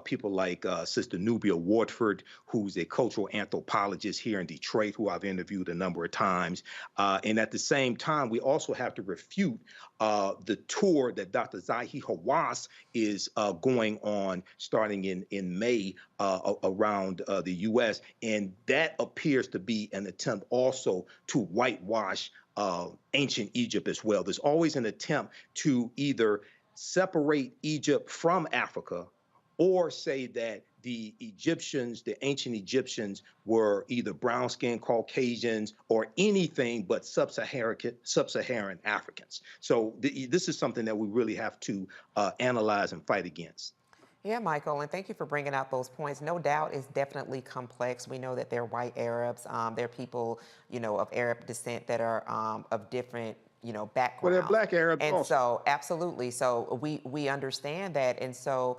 [SPEAKER 9] people like Sister Nubia Wardford, who's a cultural anthropologist here in Detroit, who I've interviewed a number of times. And at the same time, we also have to refute the tour that Dr. Zahi Hawass is going on starting in May around the U.S. And that appears to be an attempt also to whitewash ancient Egypt as well. There's always an attempt to either separate Egypt from Africa or say that the Egyptians, the ancient Egyptians, were either brown-skinned Caucasians or anything but sub-Saharan Africans. So this is something that we really have to analyze and fight against.
[SPEAKER 6] Yeah, Michael, and thank you for bringing out those points. No doubt it's definitely complex. We know that they're white Arabs. They're people, of Arab descent that are of different, backgrounds.
[SPEAKER 9] Well, they're black Arabs
[SPEAKER 6] and
[SPEAKER 9] also.
[SPEAKER 6] So, absolutely. So we understand that. And so,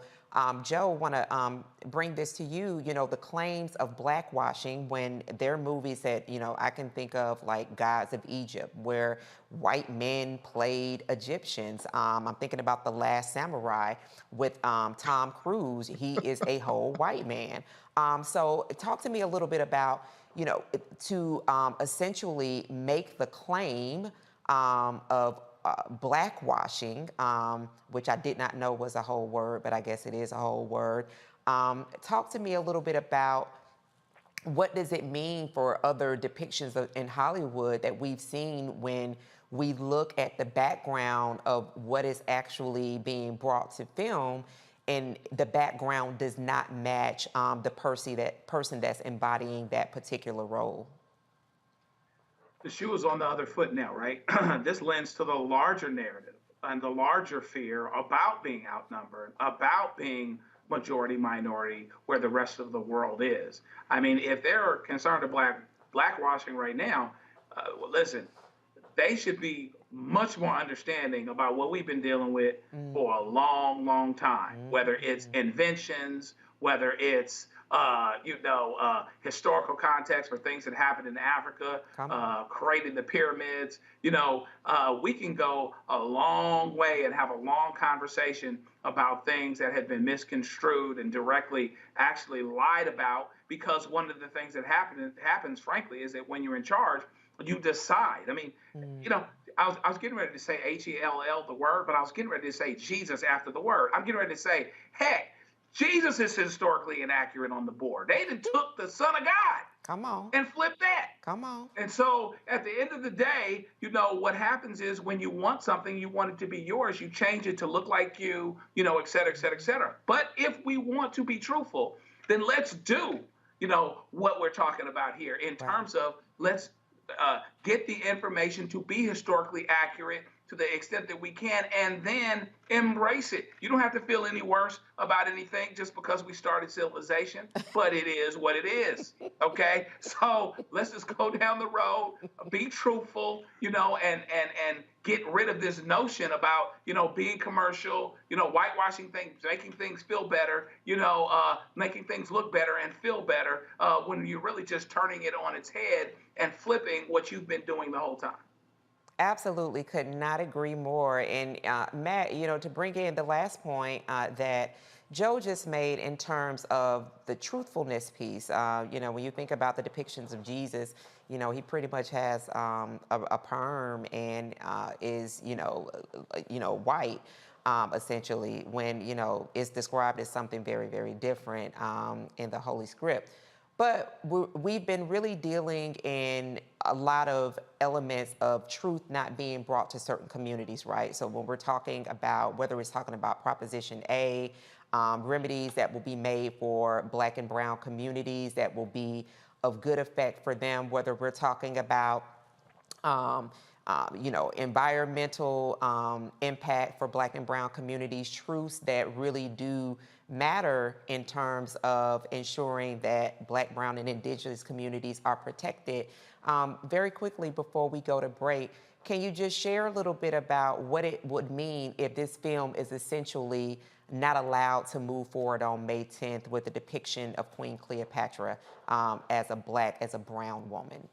[SPEAKER 6] Joe, want to bring this to you, the claims of blackwashing when there are movies that, I can think of like Gods of Egypt, where white men played Egyptians. I'm thinking about The Last Samurai with Tom Cruise. He is a whole white man. So talk to me a little bit about, to essentially make the claim of blackwashing, which I did not know was a whole word, but I guess it is a whole word. Talk to me a little bit about what does it mean for other depictions in Hollywood that we've seen when we look at the background of what is actually being brought to film, and the background does not match the person that's embodying that particular role.
[SPEAKER 17] The shoe is on the other foot now, right? This lends to the larger narrative and the larger fear about being outnumbered, about being majority minority where the rest of the world is. I mean, if they're concerned about blackwashing right now, well, listen, they should be much more understanding about what we've been dealing with for a long, long time, whether it's inventions, whether it's historical context for things that happened in Africa, creating the pyramids. We can go a long way and have a long conversation about things that had been misconstrued and directly actually lied about, because one of the things that happens, frankly, is that when you're in charge, you decide. I mean, I was getting ready to say H-E-L-L, the word, but I was getting ready to say Jesus after the word. I'm getting ready to say, heck, Jesus is historically inaccurate on the board. They even took the Son of God.
[SPEAKER 6] Come on.
[SPEAKER 17] And flipped that.
[SPEAKER 6] Come on.
[SPEAKER 17] And so at the end of the day, what happens is when you want something, you want it to be yours, you change it to look like you, et cetera, et cetera, et cetera. But if we want to be truthful, then let's do, what we're talking about here in terms of let's get the information to be historically accurate to the extent that we can, and then embrace it. You don't have to feel any worse about anything just because we started civilization, but it is what it is, okay? So let's just go down the road, be truthful, and get rid of this notion about, being commercial, whitewashing things, making things feel better, making things look better and feel better, when you're really just turning it on its head and flipping what you've been doing the whole time.
[SPEAKER 6] Absolutely, could not agree more. And Matt, to bring in the last point that Joe just made in terms of the truthfulness piece, when you think about the depictions of Jesus, he pretty much has a perm and is, white, essentially, when, it's described as something very, very different in the Holy Script. But we've been really dealing in a lot of elements of truth not being brought to certain communities, right? So when we're talking about, whether it's talking about Proposition A, remedies that will be made for Black and brown communities that will be of good effect for them, whether we're talking about environmental impact for Black and Brown communities, truths that really do matter in terms of ensuring that Black, Brown, and Indigenous communities are protected. Very quickly before we go to break, can you just share a little bit about what it would mean if this film is essentially not allowed to move forward on May 10th with the depiction of Queen Cleopatra as a Black, as a brown woman?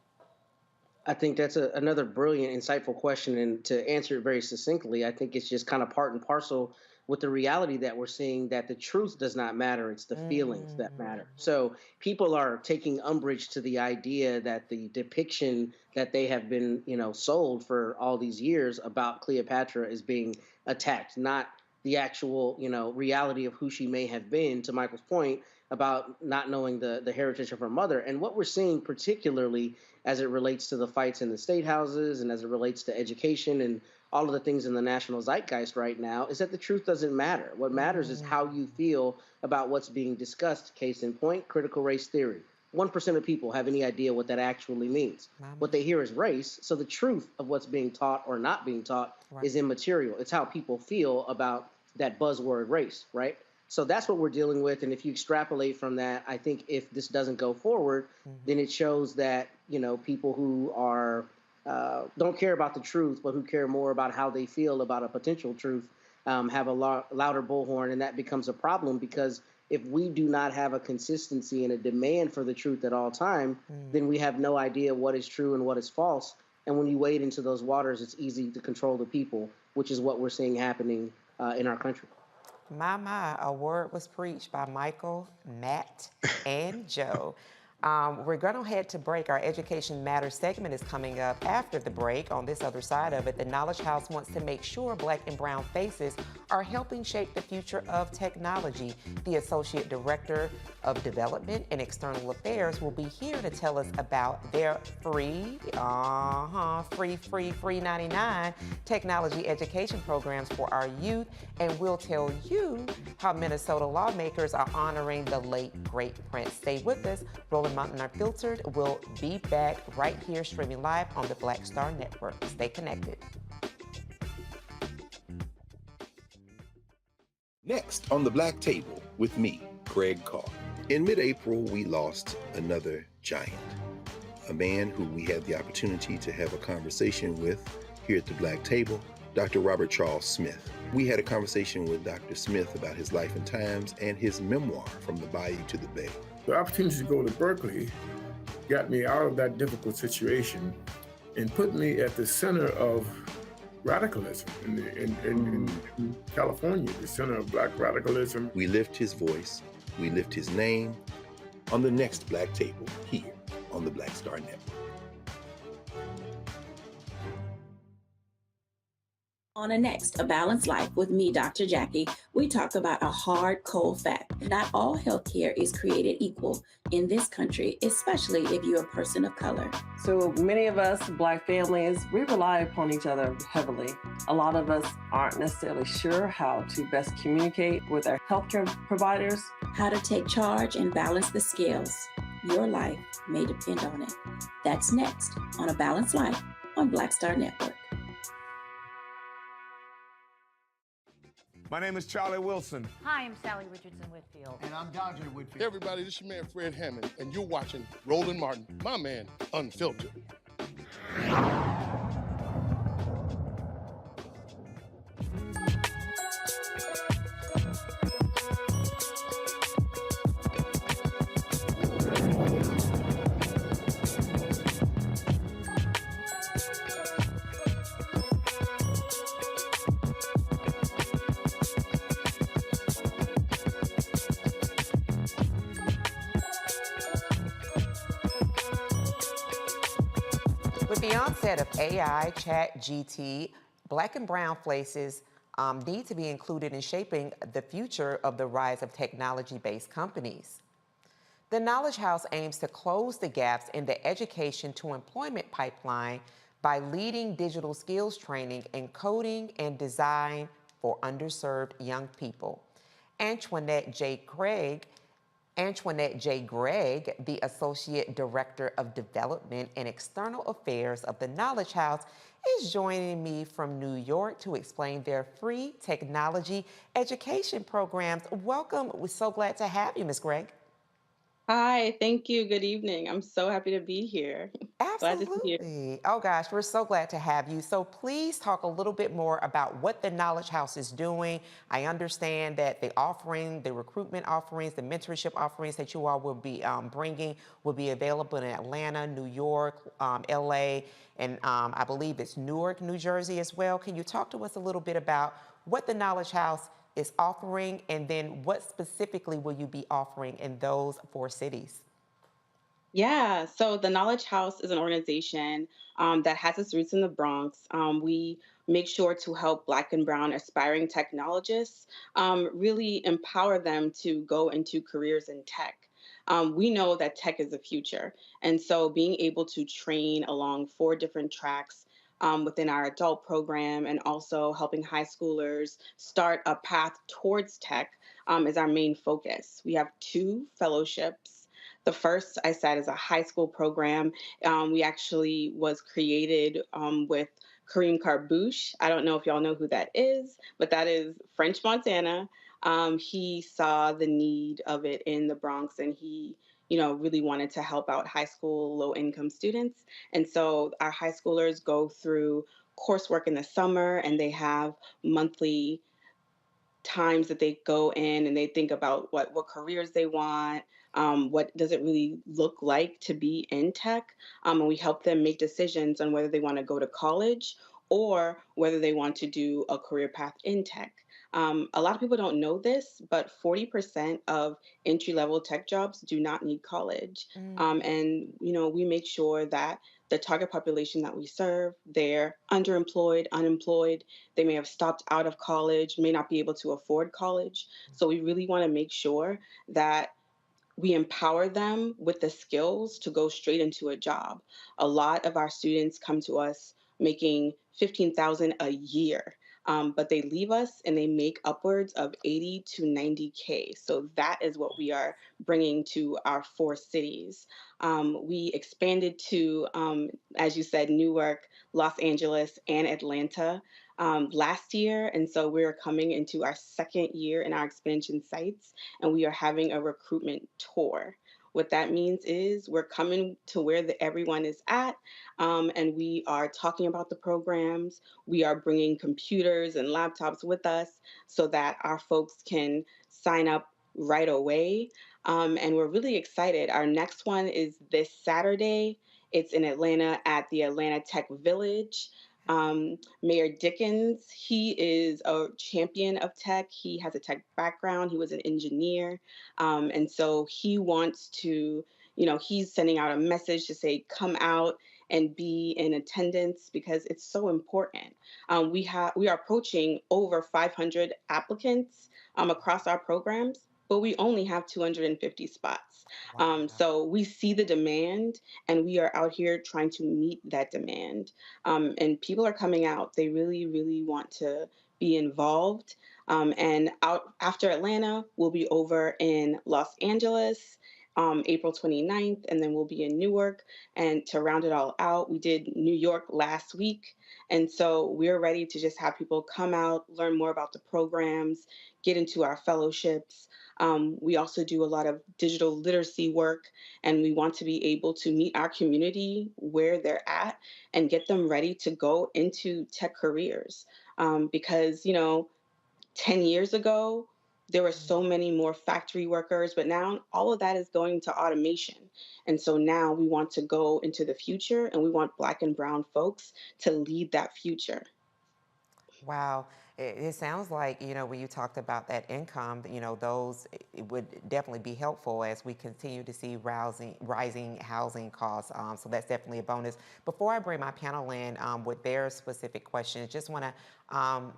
[SPEAKER 16] I think that's another brilliant, insightful question. And to answer it very succinctly, I think it's just kind of part and parcel with the reality that we're seeing, that the truth does not matter. It's the feelings that matter. So people are taking umbrage to the idea that the depiction that they have been, sold for all these years about Cleopatra is being attacked, not the actual, reality of who she may have been, to Michael's point about not knowing the heritage of her mother. And what we're seeing particularly as it relates to the fights in the state houses and as it relates to education and all of the things in the national zeitgeist right now is that the truth doesn't matter. What matters is how you feel about what's being discussed. Case in point, critical race theory. 1% of people have any idea what that actually means. What they hear is race, so the truth of what's being taught or not being taught is immaterial. It's how people feel about that buzzword race, right? So that's what we're dealing with. And if you extrapolate from that, I think if this doesn't go forward, then it shows that, people who are don't care about the truth, but who care more about how they feel about a potential truth, have a louder bullhorn. And that becomes a problem, because if we do not have a consistency and a demand for the truth at all time, then we have no idea what is true and what is false. And when you wade into those waters, it's easy to control the people, which is what we're seeing happening in our country.
[SPEAKER 6] My, a word was preached by Michael, Matt, and Joe. We're going to head to break. Our Education Matters segment is coming up after the break. On this other side of it, the Knowledge House wants to make sure Black and Brown faces are helping shape the future of technology. The Associate Director of Development and External Affairs will be here to tell us about their free 99 technology education programs for our youth. And we'll tell you how Minnesota lawmakers are honoring the late, great Prince. Stay with us. Roland Unfiltered will be back right here, streaming live on the Black Star Network. Stay connected.
[SPEAKER 4] Next on the Black Table with me, Craig Carr. In mid-April, we lost another giant, a man who we had the opportunity to have a conversation with here at the Black Table, Dr. Robert Charles Smith. We had a conversation with Dr. Smith about his life and times and his memoir, From the Bayou to the Bay.
[SPEAKER 1] The opportunity to go to Berkeley got me out of that difficult situation and put me at the center of radicalism in California, the center of Black radicalism.
[SPEAKER 4] We lift his voice, we lift his name on the next Black Table here on the Black Star Network.
[SPEAKER 2] On a next, A Balanced Life with me, Dr. Jackie, we talk about a hard, cold fact. Not all healthcare is created equal in this country, especially if you're a person of color.
[SPEAKER 8] So many of us Black families, we rely upon each other heavily. A lot of us aren't necessarily sure how to best communicate with our healthcare providers.
[SPEAKER 2] How to take charge and balance the scales. Your life may depend on it. That's next on A Balanced Life on Black Star Network.
[SPEAKER 10] My name is Charlie Wilson.
[SPEAKER 12] Hi, I'm Sally Richardson-Whitfield.
[SPEAKER 22] And I'm Dodger Whitfield. Hey, everybody, this is your man, Fred Hammond, and you're watching Roland Martin, my man, Unfiltered.
[SPEAKER 6] With the onset of AI, ChatGPT, Black and Brown faces need to be included in shaping the future of the rise of technology-based companies. The Knowledge House aims to close the gaps in the education to employment pipeline by leading digital skills training in coding and design for underserved young people. Antoinette J. Craig Antoinette J. Gregg, the Associate Director of Development and External Affairs of the Knowledge House, is joining me from New York to explain their free technology education programs. Welcome. We're so glad to have you, Ms. Gregg.
[SPEAKER 3] Hi, thank you. Good evening. I'm so happy to be here. Glad to be here.
[SPEAKER 6] Absolutely. Oh gosh, we're so glad to have you. So please talk a little bit more about what the Knowledge House is doing. I understand that the offering, the recruitment offerings, the mentorship offerings that you all will be bringing will be available in Atlanta, New York, LA, and I believe it's Newark, New Jersey as well. Can you talk to us a little bit about what the Knowledge House is offering, and then what specifically will you be offering in those 4 cities?
[SPEAKER 3] Yeah, so the Knowledge House is an organization that has its roots in the Bronx. We make sure to help Black and Brown aspiring technologists really empower them to go into careers in tech. We know that tech is the future. And so being able to train along 4 different tracks within our adult program and also helping high schoolers start a path towards tech is our main focus. We have 2 fellowships. The first, I said, is a high school program. We actually was created with Kareem Carbouche. I don't know if y'all know who that is, but that is French Montana. He saw the need of it in the Bronx, and he, really wanted to help out high school low income students. And so our high schoolers go through coursework in the summer, and they have monthly times that they go in and they think about what careers they want, what does it really look like to be in tech, and we help them make decisions on whether they want to go to college or whether they want to do a career path in tech. A lot of people don't know this, but 40% of entry level tech jobs do not need college. And we make sure that the target population that we serve, they're underemployed, unemployed, they may have stopped out of college, may not be able to afford college. So we really want to make sure that we empower them with the skills to go straight into a job. A lot of our students come to us making 15,000 a year. But they leave us and they make upwards of 80 to 90K. So that is what we are bringing to our 4 cities. We expanded to, as you said, Newark, Los Angeles, and Atlanta last year. And so we're coming into our 2nd year in our expansion sites, and we are having a recruitment tour. What that means is we're coming to where everyone is at, and we are talking about the programs. We are bringing computers and laptops with us so that our folks can sign up right away. And we're really excited. Our next one is this Saturday. It's in Atlanta at the Atlanta Tech Village. Mayor Dickens, he is a champion of tech. He has a tech background. He was an engineer. And so he wants to, he's sending out a message to say, come out and be in attendance because it's so important. We are approaching over 500 applicants across our programs, but we only have 250 spots. So we see the demand, and we are out here trying to meet that demand. And people are coming out. They really, really want to be involved. And out after Atlanta, we'll be over in Los Angeles, April 29th, and then we'll be in Newark. And to round it all out, we did New York last week. And so we're ready to just have people come out, learn more about the programs, get into our fellowships. We also do a lot of digital literacy work, and we want to be able to meet our community where they're at and get them ready to go into tech careers. Because, 10 years ago, there were so many more factory workers, but now all of that is going to automation. And so now we want to go into the future, and we want Black and Brown folks to lead that future.
[SPEAKER 6] Wow. It sounds like, when you talked about that income, those it would definitely be helpful as we continue to see rising housing costs. So that's definitely a bonus. Before I bring my panel in with their specific questions, just want to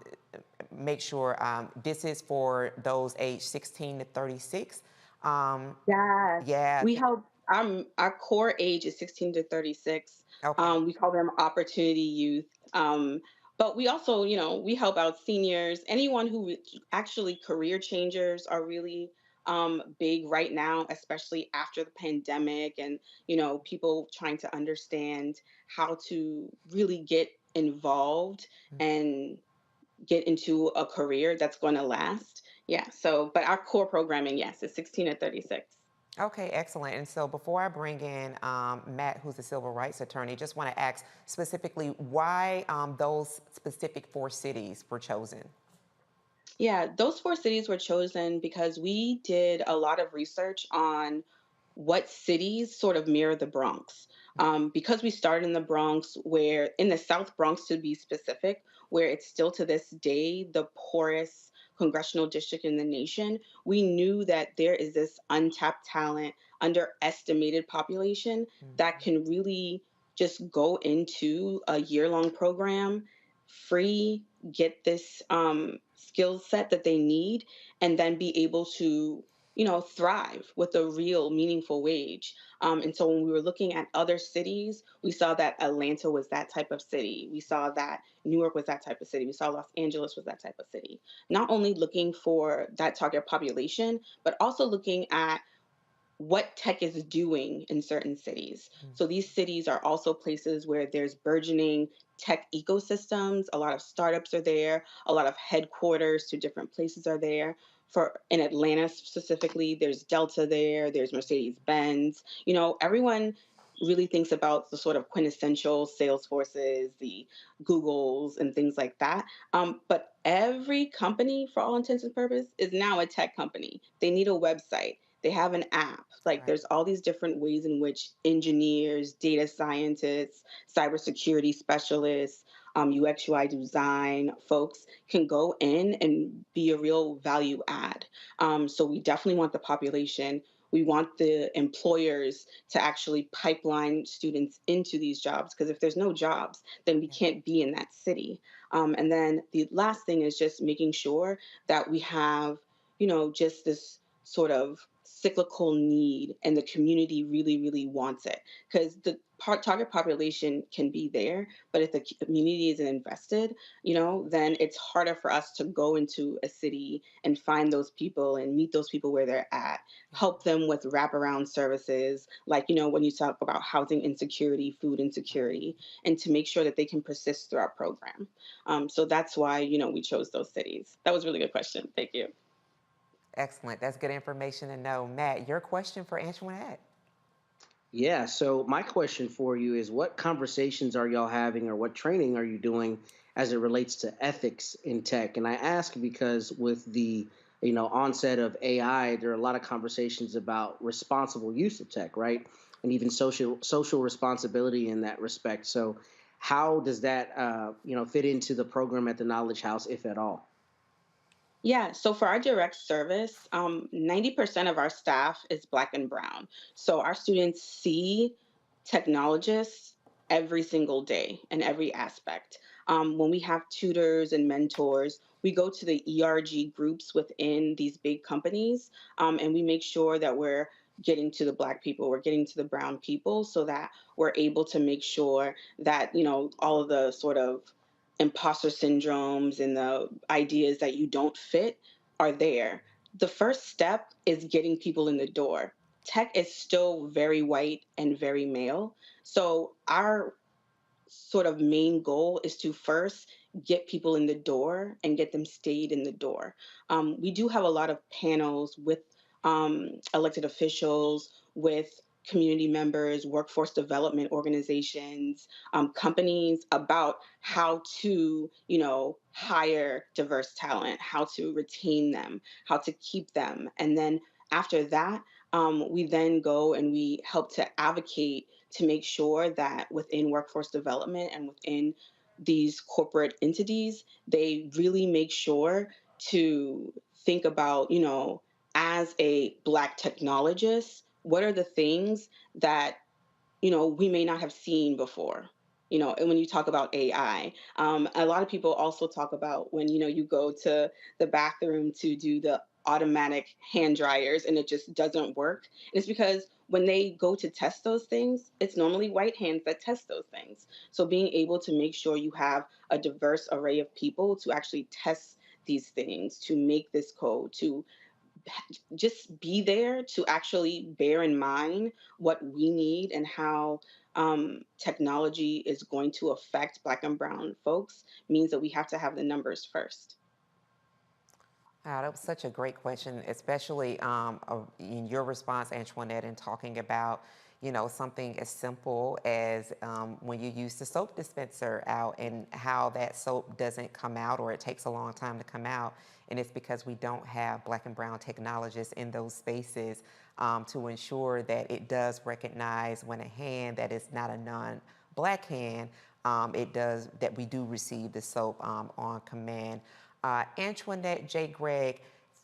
[SPEAKER 6] make sure this is for those aged 16 to 36.
[SPEAKER 3] Yes.
[SPEAKER 6] Yeah.
[SPEAKER 3] We help, our core age is 16 to 36.
[SPEAKER 6] Okay.
[SPEAKER 3] We call them opportunity youth. But we also, we help out seniors, anyone who actually career changers are really big right now, especially after the pandemic and, you know, people trying to understand how to really get involved and get into a career that's going to last. Yeah. So, but our core programming, yes, is 16 to 36.
[SPEAKER 6] Okay, excellent. And so before I bring in Matt, who's a civil rights attorney, just want to ask specifically why those specific 4 cities were chosen.
[SPEAKER 3] Yeah, those 4 cities were chosen because we did a lot of research on what cities sort of mirror the Bronx. Because we started in the Bronx, where in the South Bronx to be specific, where it's still to this day the poorest congressional district in the nation, we knew that there is this untapped talent, underestimated population that can really just go into a year-long program free, get this skill set that they need, and then be able to, you know, thrive with a real meaningful wage. And so when we were looking at other cities, we saw that Atlanta was that type of city. We saw that New York was that type of city. We saw Los Angeles was that type of city. Not only looking for that target population, but also looking at what tech is doing in certain cities. So these cities are also places where there's burgeoning tech ecosystems. A lot of startups are there. A lot of headquarters to different places are there. For in Atlanta specifically, there's Delta there. There's Mercedes Benz. You know, everyone really thinks about the sort of quintessential Salesforces, the Googles, and things like that. But every company, for all intents and purposes, is now a tech company. They need a website. They have an app. Like there's all these different ways in which engineers, data scientists, cybersecurity specialists, UX UI design folks can go in and be a real value add. So we definitely want the population. We want the employers to actually pipeline students into these jobs, because if there's no jobs, then we can't be in that city. And then the last thing is just making sure that we have, you know, just this sort of cyclical need and the community really, really wants it. Because the target population can be there, but if the community isn't invested, you know, then it's harder for us to go into a city and find those people and meet those people where they're at, help them with wraparound services, like, you know, when you talk about housing insecurity, food insecurity, and to make sure that they can persist through our program. So that's why, you know, we chose those cities. That was a really good question. Thank you.
[SPEAKER 6] Excellent. That's good information to know. Matt, your question for Antoinette.
[SPEAKER 16] Yeah, so my question for you is what conversations are y'all having or what training are you doing as it relates to ethics in tech? And I ask because with the onset of AI, there are a lot of conversations about responsible use of tech, right? And even social responsibility in that respect. So how does that fit into the program at the Knowledge House, if at all?
[SPEAKER 3] Yeah, so for our direct service, 90% of our staff is Black and Brown. So our students see technologists every single day in every aspect. When we have tutors and mentors, we go to the ERG groups within these big companies, and we make sure that we're getting to the Black people, we're getting to the brown people, so that we're able to make sure that, you know, all of the sort of imposter syndromes and the ideas that you don't fit are there. The first step is getting people in the door. Tech is still very white and very male. So our sort of main goal is to first get people in the door and get them stayed in the door. We do have a lot of panels with elected officials, with community members, workforce development organizations, companies about how to, you know, hire diverse talent, how to retain them, how to keep them. And then after that, we then go and we help to advocate to make sure that within workforce development and within these corporate entities, they really make sure to think about, you know, as a Black technologist, what are the things that, you know, we may not have seen before? You know, and when you talk about AI, a lot of people also talk about when, you know, you go to the bathroom to do the automatic hand dryers and it just doesn't work. And it's because when they go to test those things, it's normally white hands that test those things. So being able to make sure you have a diverse array of people to actually test these things, to make this code, to just be there to actually bear in mind what we need and how technology is going to affect Black and Brown folks means that we have to have the numbers first.
[SPEAKER 6] Wow, that was such a great question, especially in your response, Antoinette, in talking about, something as simple as when you use the soap dispenser out and how that soap doesn't come out or it takes a long time to come out. And it's because we don't have Black and Brown technologists in those spaces to ensure that it does recognize when a hand that is not a non-Black hand, that we do receive the soap on command. Antoinette J. Gregg,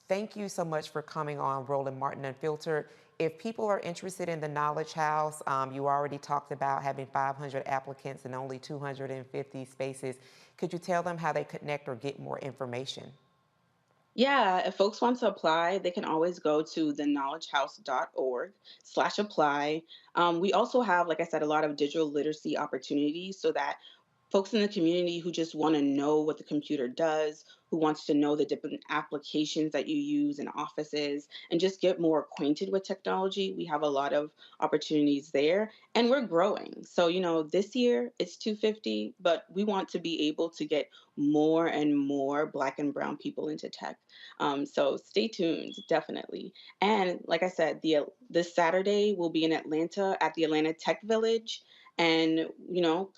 [SPEAKER 6] thank you so much for coming on Roland Martin Unfiltered. If people are interested in the Knowledge House, you already talked about having 500 applicants and only 250 spaces. Could you tell them how they connect or get more information?
[SPEAKER 3] Yeah, if folks want to apply, they can always go to theknowledgehouse.org/apply. We also have, like I said, a lot of digital literacy opportunities so that folks in the community who just want to know what the computer does, who wants to know the different applications that you use in offices, and just get more acquainted with technology. We have a lot of opportunities there, and we're growing. So, this year it's 250, but we want to be able to get more and more Black and Brown people into tech. So stay tuned, definitely. And like I said, this Saturday we'll be in Atlanta at the Atlanta Tech Village. And,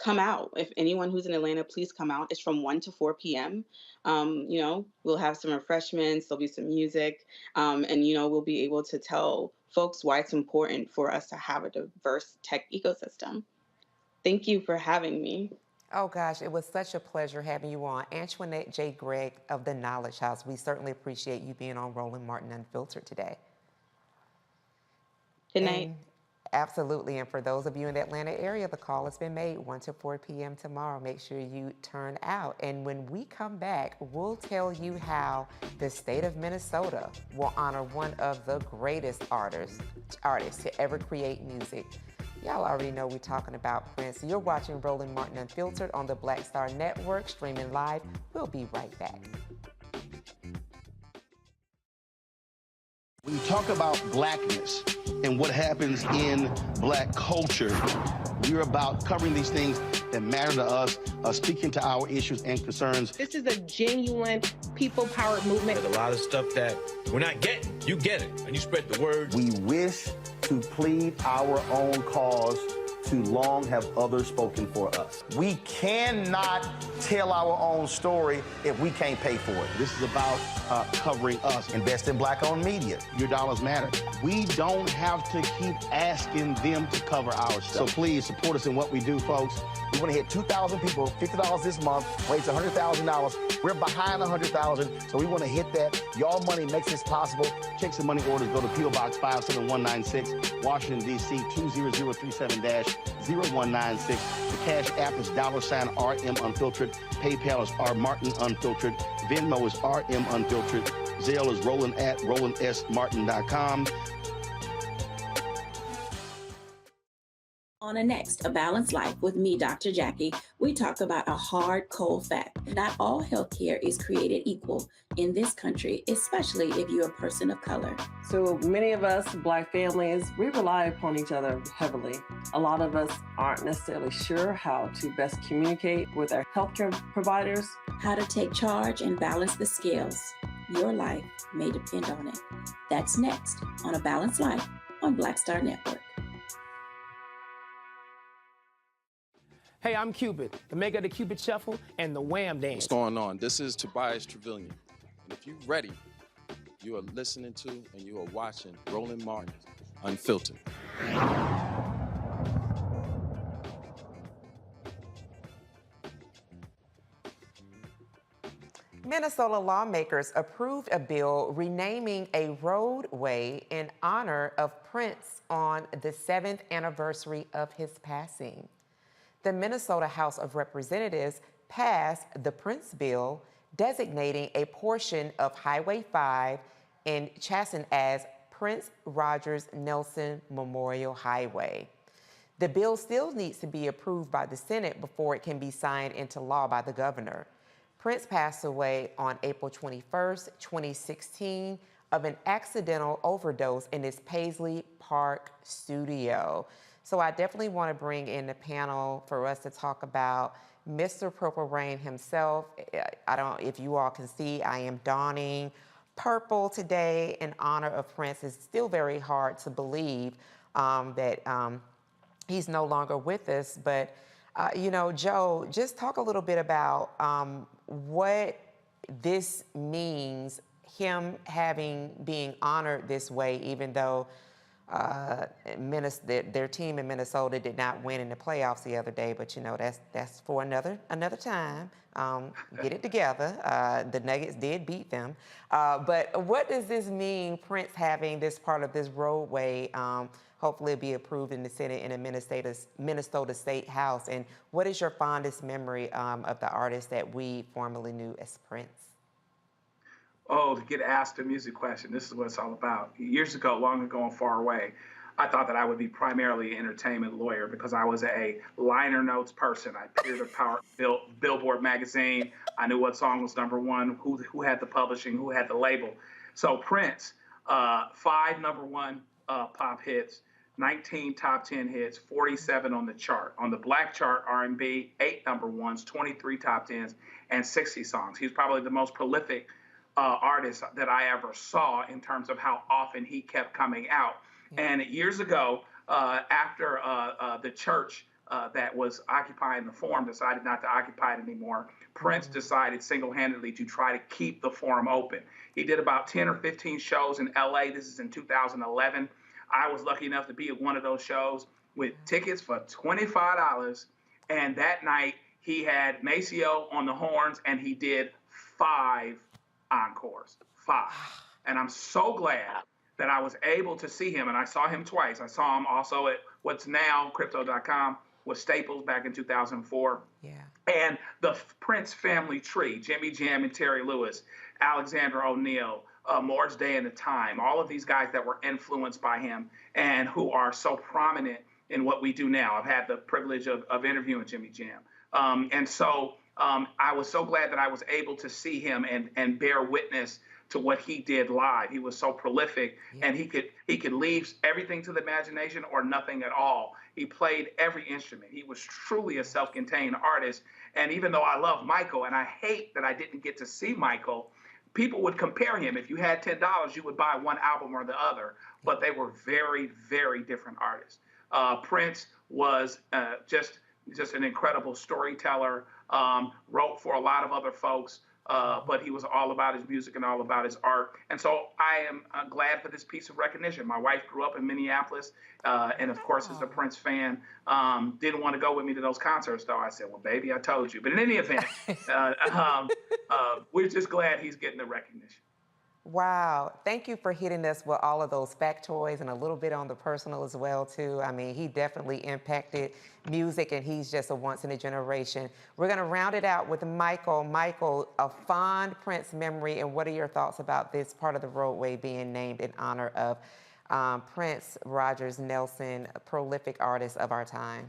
[SPEAKER 3] come out. If anyone who's in Atlanta, please come out. It's from 1 to 4 p.m. We'll have some refreshments, there'll be some music, and, we'll be able to tell folks why it's important for us to have a diverse tech ecosystem. Thank you for having me.
[SPEAKER 6] Oh, gosh, it was such a pleasure having you on. Antoinette J. Gregg of the Knowledge House, we certainly appreciate you being on Roland Martin Unfiltered today.
[SPEAKER 3] Good night.
[SPEAKER 6] Absolutely. And for those of you in the Atlanta area, the call has been made 1 to 4 p.m. tomorrow. Make sure you turn out. And when we come back, we'll tell you how the state of Minnesota will honor one of the greatest artists to ever create music. Y'all already know we're talking about Prince. You're watching Roland Martin Unfiltered on the Black Star Network, streaming live. We'll be right back.
[SPEAKER 21] When you talk about blackness and what happens in Black culture, we're about covering these things that matter to us, speaking to our issues and concerns.
[SPEAKER 5] This is a genuine people-powered movement.
[SPEAKER 7] There's a lot of stuff that we're not getting. You get it, and you spread the word.
[SPEAKER 21] We wish to plead our own cause. Too long have others spoken for us. We cannot tell our own story if we can't pay for it. This is about covering us. Invest in Black-owned media. Your dollars matter. We don't have to keep asking them to cover our stuff. So please support us in what we do, folks. We want to hit 2,000 people, $50 this month, raise $100,000. We're behind 100,000, so we want to hit that. Y'all money makes this possible. Checks and money orders go to P.O. Box 57196, Washington, D.C. 20037-0196. The Cash App is $RM Unfiltered. PayPal is R Martin Unfiltered. Venmo is RM Unfiltered. Zelle is Roland at RolandSMartin.com.
[SPEAKER 2] On a next, A Balanced Life with me, Dr. Jackie, we talk about a hard, cold fact. Not all healthcare is created equal in this country, especially if you're a person of color.
[SPEAKER 8] So many of us, Black families, we rely upon each other heavily. A lot of us aren't necessarily sure how to best communicate with our healthcare providers.
[SPEAKER 2] How to take charge and balance the scales. Your life may depend on it. That's next on A Balanced Life on Black Star Network.
[SPEAKER 11] Hey, I'm Cupid, the maker of the Cupid Shuffle and the Wham Dance.
[SPEAKER 14] What's going on? This is Tobias Trevelyan. And if you're ready, you are listening to and you are watching Roland Martin Unfiltered.
[SPEAKER 6] Minnesota lawmakers approved a bill renaming a roadway in honor of Prince on the 7th anniversary of his passing. The Minnesota House of Representatives passed the Prince bill, designating a portion of Highway 5 in Chasen as Prince Rogers Nelson Memorial Highway. The bill still needs to be approved by the Senate before it can be signed into law by the governor. Prince passed away on April 21st, 2016, of an accidental overdose in his Paisley Park studio. So I definitely want to bring in the panel for us to talk about Mr. Purple Rain himself. I don't, if you all can see, I am donning purple today in honor of Prince. It's still very hard to believe that he's no longer with us. But, you know, Joe, just talk a little bit about what this means, him being honored this way, even though their team in Minnesota did not win in the playoffs the other day. But, you know, that's for another time. Get it together. The Nuggets did beat them. But what does this mean, Prince having this part of this roadway hopefully be approved in the Senate in the Minnesota State House? And what is your fondest memory of the artist that we formerly knew as Prince?
[SPEAKER 17] Oh, to get asked a music question, this is what it's all about. Years ago, long ago and far away, I thought that I would be primarily an entertainment lawyer because I was a liner notes person. I appeared at Billboard magazine. I knew what song was number one, who had the publishing, who had the label. So Prince, 5 number one pop hits, 19 top 10 hits, 47 on the chart. On the black chart, R&B, 8 number ones, 23 top 10s, and 60 songs. He's probably the most prolific artist that I ever saw in terms of how often he kept coming out. And years ago, after the church that was occupying the Forum decided not to occupy it anymore, Prince decided single-handedly to try to keep the Forum open. He did about 10 or 15 shows in LA. This is in 2011. I was lucky enough to be at one of those shows with tickets for $25. And that night, he had Maceo on the horns, and he did 5 encores, 5. And I'm so glad that I was able to see him, and I saw him twice. I saw him also at what's now Crypto.com with Staples back in 2004.
[SPEAKER 6] Yeah.
[SPEAKER 17] And the Prince family tree, Jimmy Jam and Terry Lewis, Alexander O'Neal, Morris Day and the Time, all of these guys that were influenced by him and who are so prominent in what we do now. I've had the privilege of interviewing Jimmy Jam. And so I was so glad that I was able to see him and bear witness to what he did live. He was so prolific, and he could leave everything to the imagination or nothing at all. He played every instrument. He was truly a self-contained artist. And even though I love Michael, and I hate that I didn't get to see Michael, people would compare him. If you had $10, you would buy one album or the other, but they were very, very different artists. Prince was just an incredible storyteller, wrote for a lot of other folks, but he was all about his music and all about his art. And so I am glad for this piece of recognition. My wife grew up in Minneapolis, and of course is a Prince fan. Didn't want to go with me to those concerts, though. I said, well, baby, I told you. But in any event, we're just glad he's getting the recognition.
[SPEAKER 6] Wow. Thank you for hitting us with all of those factoids and a little bit on the personal as well, too. I mean, he definitely impacted music, and he's just a once-in-a-generation. We're going to round it out with Michael. Michael, a fond Prince memory, and what are your thoughts about this part of the roadway being named in honor of Prince Rogers Nelson, a prolific artist of our time?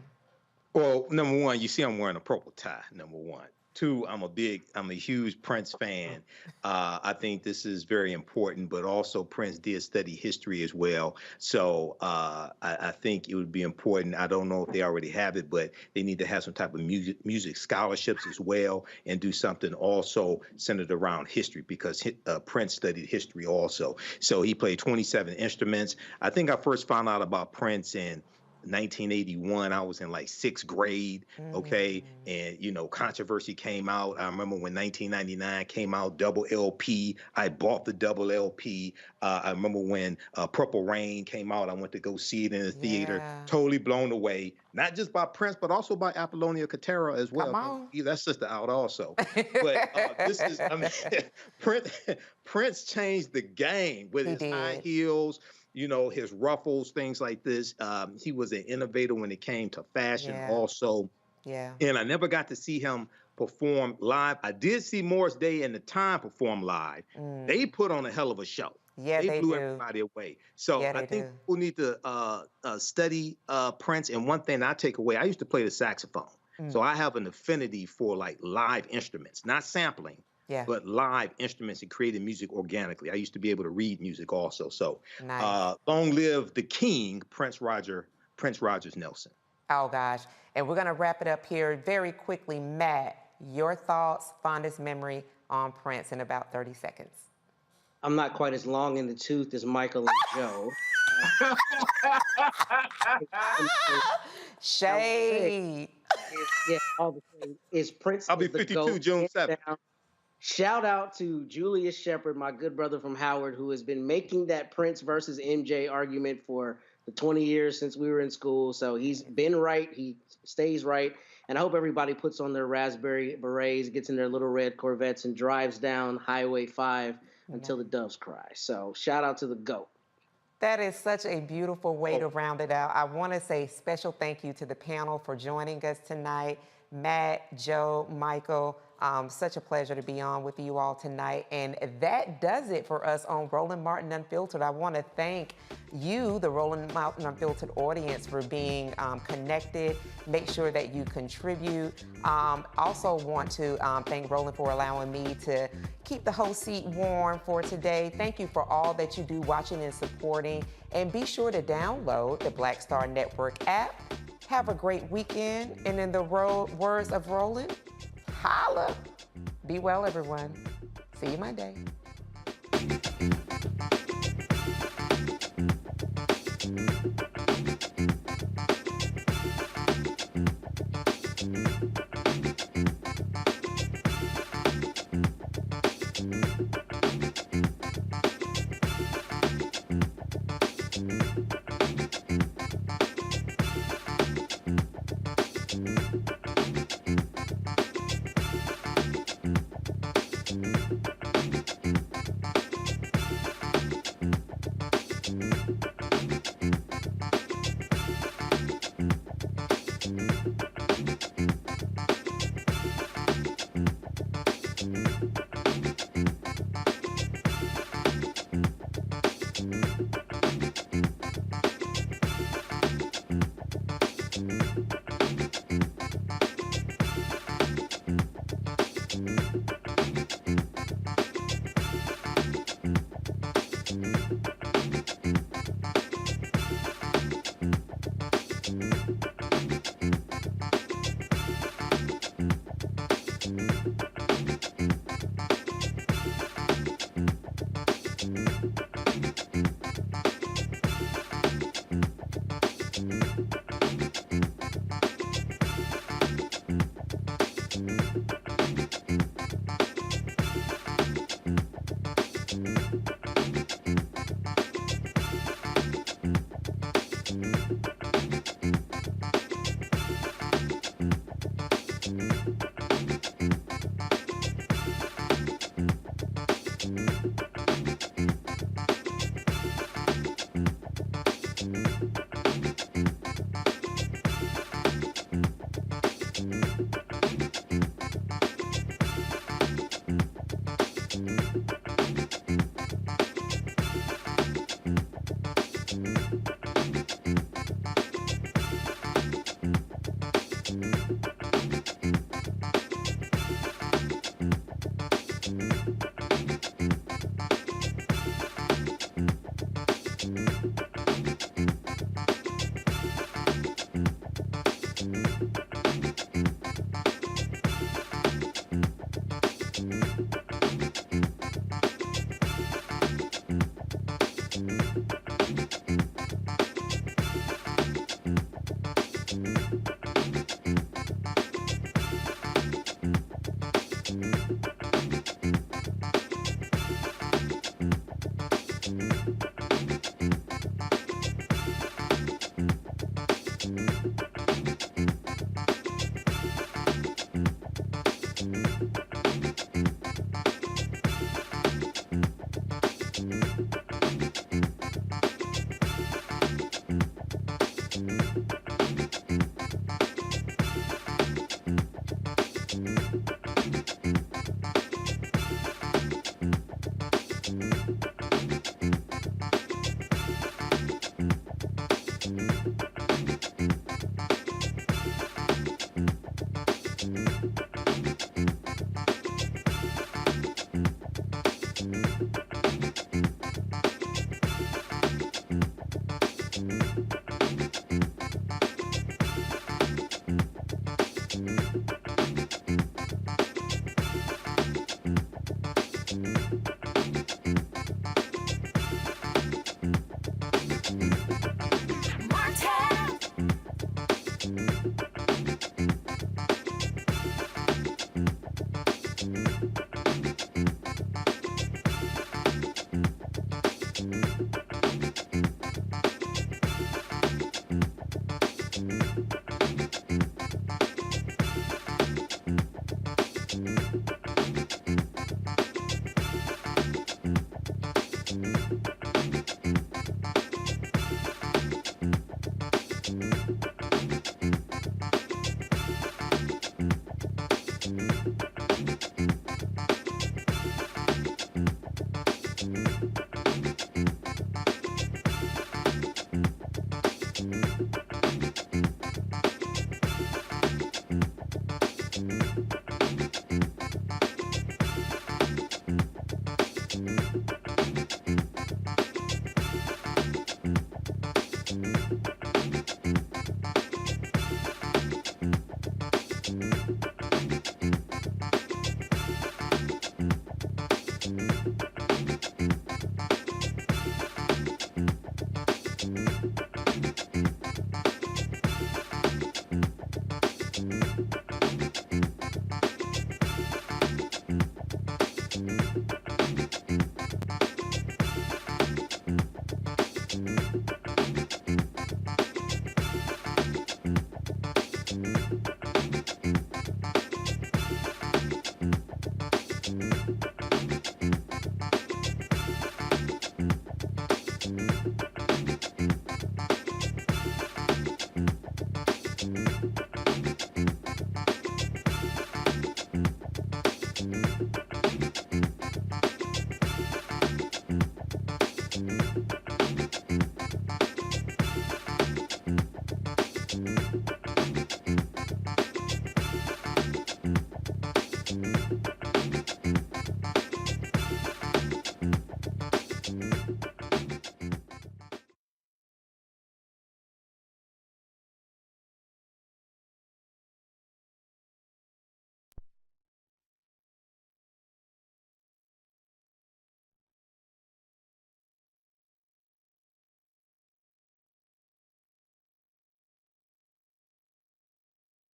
[SPEAKER 9] Well, number one, you see I'm wearing a purple tie, number one. 2, I'm a huge Prince fan. I think this is very important, but also Prince did study history as well. So I think it would be important. I don't know if they already have it, but they need to have some type of music scholarships as well, and do something also centered around history, because Prince studied history also. So he played 27 instruments. I think I first found out about Prince in 1981. I was in like 6th grade, okay? And, you know, Controversy came out. I remember when 1999 came out, double LP. I bought the double LP. I remember when Purple Rain came out. I went to go see it in the theater. Totally blown away, not just by Prince, but also by Apollonia Katera as well.
[SPEAKER 6] Come on.
[SPEAKER 9] That sister out also. But this is, I mean, Prince changed the game with his high heels, you know, his ruffles, things like this. He was an innovator when it came to fashion also.
[SPEAKER 6] Yeah.
[SPEAKER 9] And I never got to see him perform live. I did see Morris Day and the Time perform live. They put on a hell of a show.
[SPEAKER 6] Yeah,
[SPEAKER 9] they blew everybody away. So I think people need to study Prince. And one thing I take away, I used to play the saxophone. So I have an affinity for like live instruments, not sampling,
[SPEAKER 6] Yeah.
[SPEAKER 9] but live instruments and creating music organically. I used to be able to read music also. So
[SPEAKER 6] Nice.
[SPEAKER 9] long live the king, Prince Rogers Nelson.
[SPEAKER 6] Oh, gosh. And we're going to wrap it up here very quickly. Matt, your thoughts, fondest memory on Prince in about 30 seconds.
[SPEAKER 16] I'm not quite as long in the tooth as Michael and Joe.
[SPEAKER 6] Shade.
[SPEAKER 16] Yeah, all the same. Is Prince
[SPEAKER 9] I'll be
[SPEAKER 16] is the
[SPEAKER 9] 52
[SPEAKER 16] GOAT,
[SPEAKER 9] June
[SPEAKER 16] hands
[SPEAKER 9] 7th.
[SPEAKER 16] down. Shout out to Julius Shepard, my good brother from Howard, who has been making that Prince versus MJ argument for the 20 years since we were in school. So he's been right. He stays right. And I hope everybody puts on their raspberry berets, gets in their little red Corvettes, and drives down Highway 5 until the doves cry. So shout out to the GOAT.
[SPEAKER 6] That is such a beautiful way to round it out. I want to say special thank you to the panel for joining us tonight. Matt, Joe, Michael, such a pleasure to be on with you all tonight. And that does it for us on Roland Martin Unfiltered. I want to thank you, the Roland Martin Unfiltered audience, for being connected. Make sure that you contribute. Also want to thank Roland for allowing me to keep the host seat warm for today. Thank you for all that you do watching and supporting. And be sure to download the Black Star Network app. Have a great weekend. And in the words of Roland, holla. Be well, everyone. See you Monday.